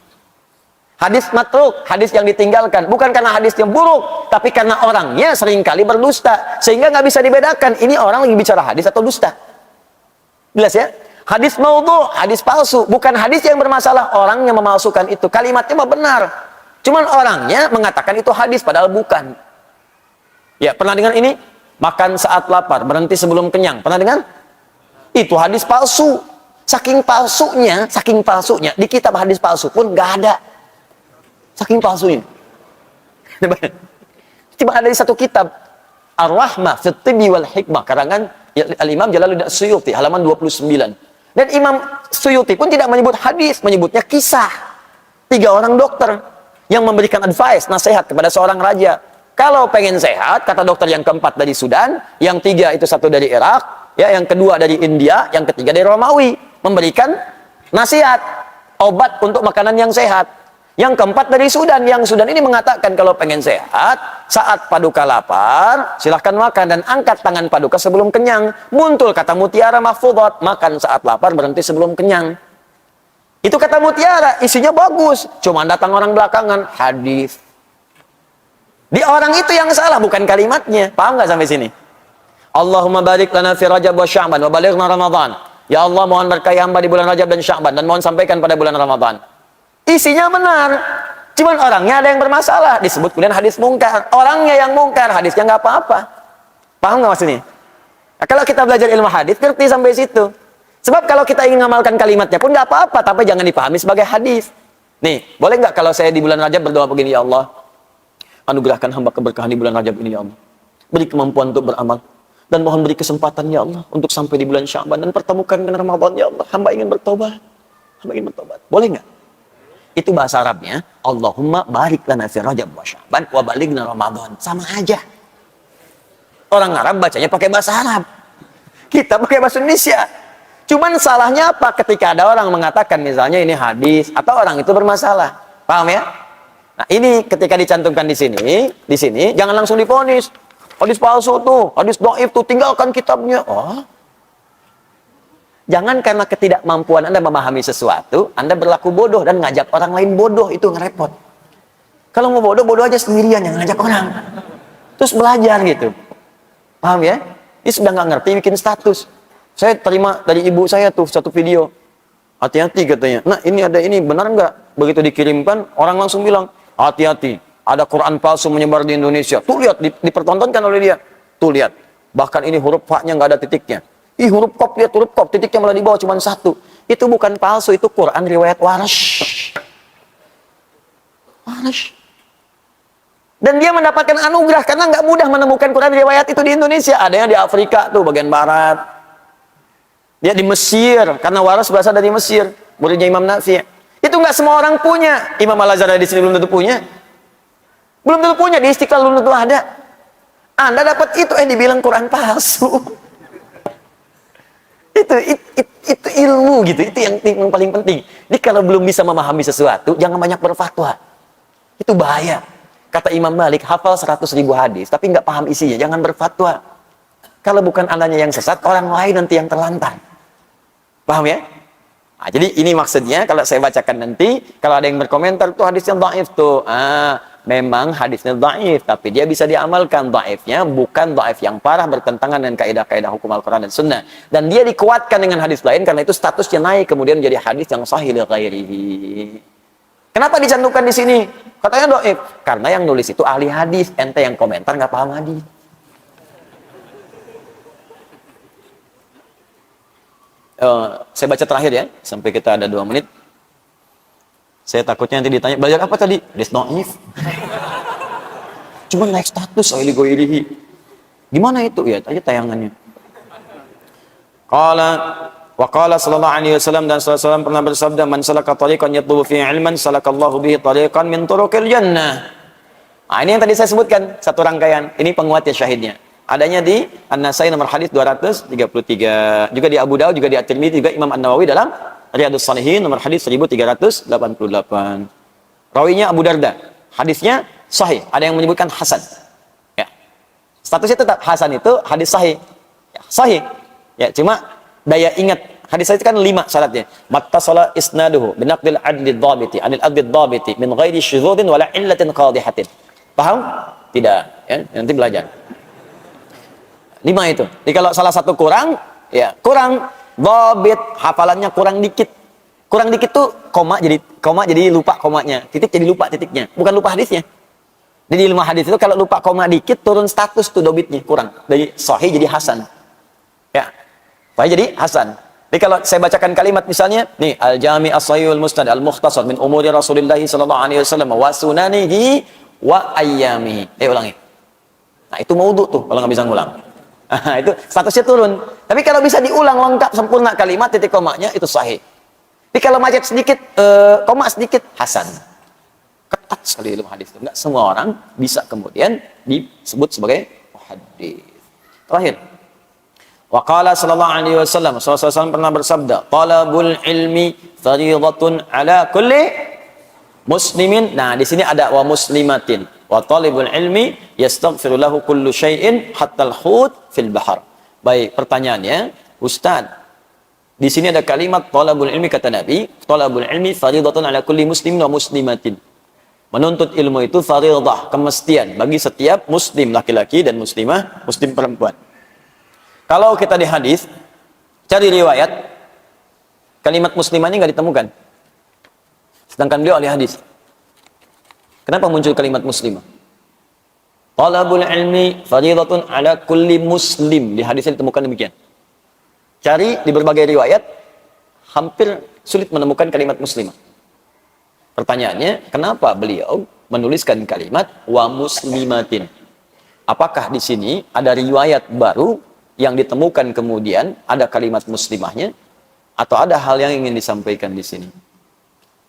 Hadis matruk, hadis yang ditinggalkan. Bukan karena hadisnya buruk. Tapi karena orangnya seringkali berdusta. Sehingga nggak bisa dibedakan. Ini orang lagi bicara hadis atau dusta. Jelas ya? Hadis maudhu, hadis palsu. Bukan hadis yang bermasalah. Orangnya memalsukan itu. Kalimatnya mah benar. Cuman orangnya mengatakan itu hadis. Padahal bukan. Ya, pernah dengar ini? Makan saat lapar, berhenti sebelum kenyang. Pernah dengar? Itu hadis palsu. Saking palsunya. Di kitab hadis palsu pun nggak ada. Saking palsunya. Cuma ada di satu kitab. Ar-Rahmah fi Tibbi wal Hikmah. Karangan Al-Imam Jalaluddin Suyuti, halaman 29. Dan Imam Suyuti pun tidak menyebut hadis, menyebutnya kisah. 3 orang dokter yang memberikan advice, nasihat kepada seorang raja. Kalau pengen sehat, kata dokter yang keempat dari Sudan, yang 3 itu satu dari Irak, ya, yang kedua dari India, yang ketiga dari Romawi, memberikan nasihat, obat untuk makanan yang sehat. Yang keempat dari Sudan, yang Sudan ini mengatakan kalau pengen sehat, saat paduka lapar, silahkan makan dan angkat tangan paduka sebelum kenyang. Muncul kata mutiara mahfudhat, makan saat lapar, berhenti sebelum kenyang. Itu kata mutiara, isinya bagus. Cuma datang orang belakangan, hadis. Di orang itu yang salah, bukan kalimatnya. Paham nggak sampai sini? Allahumma barik lana fi Rajab wa Sya'ban wa balighna Ramadan. Ya Allah, mohon berkahi hamba di bulan Rajab dan Sya'ban, dan mohon sampaikan pada bulan Ramadan. Isinya benar, cuman orangnya ada yang bermasalah, disebut kemudian hadis mungkar. Orangnya yang mungkar, hadisnya nggak apa-apa. Paham nggak maksudnya? Nah, kalau kita belajar ilmu hadis, ngerti sampai situ. Sebab kalau kita ingin ngamalkan kalimatnya pun nggak apa-apa, tapi jangan dipahami sebagai hadis. Nih, boleh nggak kalau saya di bulan Rajab berdoa begini, ya Allah, anugerahkan hamba keberkahan di bulan Rajab ini, ya Allah. Beri kemampuan untuk beramal. Dan mohon beri kesempatan, ya Allah, untuk sampai di bulan Sya'ban dan pertemukan dengan Ramadan, ya Allah. Hamba ingin bertobat. Boleh nggak? Itu bahasa Arabnya, Allahumma barik lana fi Rajab wa Sya'ban wa balighna Ramadan. Sama aja. Orang Arab bacanya pakai bahasa Arab. Kita pakai bahasa Indonesia. Cuman salahnya apa? Ketika ada orang mengatakan misalnya ini hadis atau orang itu bermasalah. Paham ya? Nah, ini ketika dicantumkan di sini jangan langsung divonis. Hadis palsu tuh, hadis dhaif tuh, tinggalkan kitabnya. Oh. Jangan karena ketidakmampuan Anda memahami sesuatu, Anda berlaku bodoh dan ngajak orang lain bodoh, itu ngerepot. Kalau mau bodoh aja sendirian, yang ngajak orang. Terus belajar gitu. Paham ya? Ini sudah nggak ngerti bikin status. Saya terima dari ibu saya tuh satu video. Hati-hati katanya. Nah, ini ada ini, benar nggak? Begitu dikirimkan, orang langsung bilang, hati-hati. Ada Quran palsu menyebar di Indonesia. Tuh lihat, dipertontonkan oleh dia. Tuh lihat. Bahkan ini huruf fa-nya nggak ada titiknya. Ih, huruf qaf, lihat huruf qaf, titiknya malah di bawah cuma 1. Itu bukan palsu, itu Quran riwayat Warsh. Dan dia mendapatkan anugerah karena nggak mudah menemukan Quran riwayat itu di Indonesia. Ada yang di Afrika tuh bagian barat. Dia di Mesir, karena Warsh berasal dari Mesir, muridnya Imam Nafi'. Itu nggak semua orang punya. Imam Al-Azhar di sini belum tentu punya. Belum tentu punya, di Istiqlal belum tentu ada. Anda dapat itu, dibilang Quran palsu. Itu ilmu gitu, itu yang paling penting. Jadi kalau belum bisa memahami sesuatu, jangan banyak berfatwa. Itu bahaya. Kata Imam Malik, hafal 100.000 hadis, tapi nggak paham isinya, jangan berfatwa. Kalau bukan Andanya yang sesat, orang lain nanti yang terlantar. Paham ya? Nah, jadi ini maksudnya, kalau saya bacakan nanti, kalau ada yang berkomentar, tuh hadis yang dhaif tuh. memang hadisnya dhaif, tapi dia bisa diamalkan. Dhaifnya bukan dhaif yang parah bertentangan dengan kaidah-kaidah hukum Al-Quran dan Sunnah. Dan dia dikuatkan dengan hadis lain, karena itu statusnya naik, kemudian menjadi hadis yang sahih li ghairihi. Kenapa dicantumkan di sini? Katanya dhaif. Karena yang nulis itu ahli hadis, ente yang komentar nggak paham hadis. Saya baca terakhir ya, sampai kita ada 2 menit. Saya takutnya nanti ditanya, belajar apa tadi? Hadis dhaif. Cuma naik status, ahli ghairihi. Gimana itu? Ya, aja tayangannya. Wa qala sallallahu alaihi wasallam, dan sallallahu pernah bersabda, man salaka tariqan yatlubu fihi ilman salakallahu bihi tariqan min turuqil jannah. Nah, ini yang tadi saya sebutkan, satu rangkaian. Ini penguatnya, syahidnya. Adanya di An-Nasai nomor hadis 233, juga di Abu Daud, juga di At-Tirmidzi, juga Imam An-Nawawi dalam Riyadhus Shalihin nomor hadis 1388. Rawinya Abu Darda. Hadisnya sahih, ada yang menyebutkan hasan. Ya. Statusnya tetap hasan, itu hadis sahih. Ya, sahih. Ya, cuma daya ingat hadis itu kan 5 syaratnya. Mattasala isnaduhu binaqdil adli dhabiti anil adli dhabiti min ghairi syudzudin wala illatin qadihatin. Paham? Tidak, ya, nanti belajar. 5 itu. Jadi kalau salah satu kurang, ya, kurang dhabit, hafalannya kurang dikit. Kurang dikit tuh koma jadi lupa komanya, titik jadi lupa titiknya. Bukan lupa hadisnya. Jadi ilmu hadis itu kalau lupa koma dikit turun status tuh dhabitnya, kurang. Dari sahih jadi hasan. Ya. Jadi hasan. Jadi kalau saya bacakan kalimat misalnya, nih al-jami' as-sahihul musnad al-mukhtasar min umuri Rasulillah sallallahu alaihi wasallam wa sunanihi wa ayyamihi. Ulangi. Nah, itu maudhu tuh kalau nggak bisa ngulang. Nah, itu statusnya turun. Tapi kalau bisa diulang lengkap sempurna kalimat titik komanya itu sahih. Tapi kalau macet sedikit, koma sedikit, hasan. Ketat sekali ilmu hadis itu. Enggak semua orang bisa kemudian disebut sebagai hadis. Terakhir. Wa qala sallallahu alaihi wasallam, sallallahu pernah bersabda, talabul ilmi fardhatun ala kulli muslimin. Nah, di sini ada wa muslimatin. Wa talibul ilmi yastaghfiru lahu kullu syai'in hatta al-hut fil bahr. Baik, pertanyaannya, Ustaz, di sini ada kalimat talabul ilmi, kata Nabi, talabul ilmi fardhatun ala kulli muslimin wa muslimatin. Menuntut ilmu itu fardhah, kemestian bagi setiap muslim laki-laki dan muslimah, muslim perempuan. Kalau kita di hadis cari riwayat, kalimat muslimah ini nggak ditemukan. Sedangkan beliau ahli hadis. Kenapa muncul kalimat muslimah? Talabul ilmi fardhatun ala kulli muslim. Di hadisnya ditemukan demikian. Cari di berbagai riwayat, hampir sulit menemukan kalimat muslimah. Pertanyaannya, kenapa beliau menuliskan kalimat wa muslimatin? Apakah di sini ada riwayat baru yang ditemukan kemudian ada kalimat muslimahnya, atau ada hal yang ingin disampaikan di sini?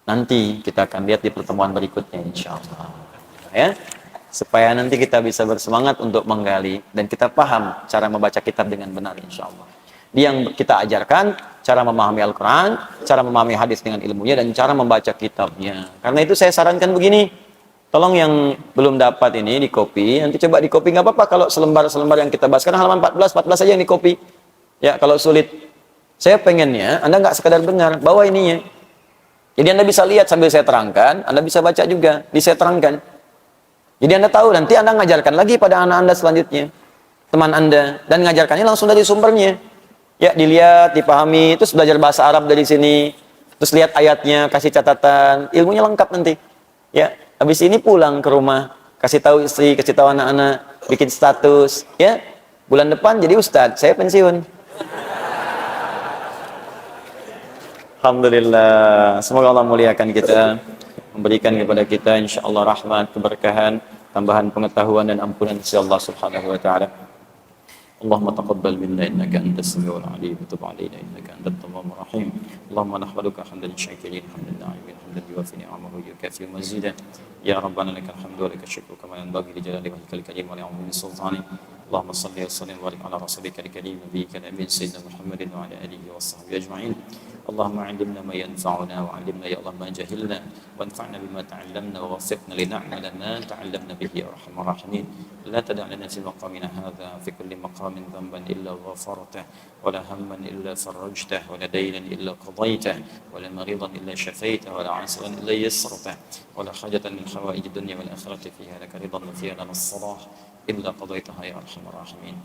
Nanti kita akan lihat di pertemuan berikutnya, insyaallah. Ya, supaya nanti kita bisa bersemangat untuk menggali dan kita paham cara membaca kitab dengan benar, insyaallah. Yang kita ajarkan cara memahami Al-Quran, cara memahami hadis dengan ilmunya, dan cara membaca kitabnya. Karena itu saya sarankan begini, tolong yang belum dapat ini di copy, nanti coba di copy, nggak apa-apa kalau selembar-selembar yang kita bahas. Sekarang halaman 14 saja yang di copy. Ya, kalau sulit. Saya pengennya Anda nggak sekadar dengar, bawa ininya. Jadi Anda bisa lihat sambil saya terangkan, Anda bisa baca juga, saya terangkan. Jadi Anda tahu, nanti Anda ngajarkan lagi pada anak Anda selanjutnya, teman Anda, dan ngajarkannya langsung dari sumbernya. Ya, dilihat, dipahami, terus belajar bahasa Arab dari sini, terus lihat ayatnya, kasih catatan, ilmunya lengkap nanti. Ya, habis ini pulang ke rumah, kasih tahu istri, kasih tahu anak-anak, bikin status, ya. Bulan depan jadi ustadz, saya pensiun. Alhamdulillah, semoga Allah muliakan kita, memberikan kepada kita insyaallah rahmat, keberkahan, tambahan pengetahuan dan ampunan dari Allah Subhanahu wa taala. Allahumma taqabbal minna innaka antas samiul alim wa tub alaina innaka antat tawwabur rahim. Allahumma nahmaduka hamdan syakirin hamdan na'imin hamdan yuwafi ni'amahu yukafi mazidan. Ya rabbana lakal hamdu wa lakal syukru kama yanbaghi li jalali wajhikal karim wa li'azimi sultanik. Allahumma shalli wa sallim wa barik ala rasulika al-karim nabiyyika nabiyyina sayyidina Muhammadin wa ala alihi wa sahbihi ajma'in. اللهم علمنا ما ينفعنا وعلمنا يا الله ما جهلنا وانفعنا بما تعلمنا ووفقنا لنعمل ما تعلمنا به يا أرحم الراحمين. لا تدع لنا في مقامنا هذا في كل مقام ذنبا إلا غفرته ولا هما إلا فرجته ولا دينا إلا قضيته ولا مريضا إلا شفيته ولا عسرا إلا يسرته ولا حاجة من حوائج الدنيا والآخرة فيها لك رضا وفيها لنا الصلاح إلا قضيتها يا أرحم الراحمين.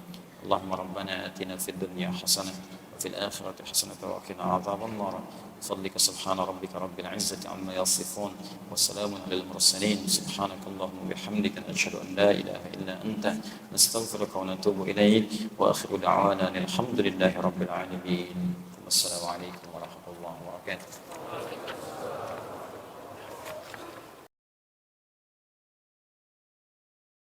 اللهم ربنا آتنا في الدنيا حسنة وفي الآخرة حسنة وقنا عذاب النار. بفضلك سبحان ربك رب العزة عما يصفون وسلام على المرسلين. سبحانك اللهم وبحمدك نشهد أن لا إله إلا أنت نستغفرك ونتوب إليك وآخر دعوانا الحمد لله رب العالمين. السلام عليكم ورحمة الله وبركاته.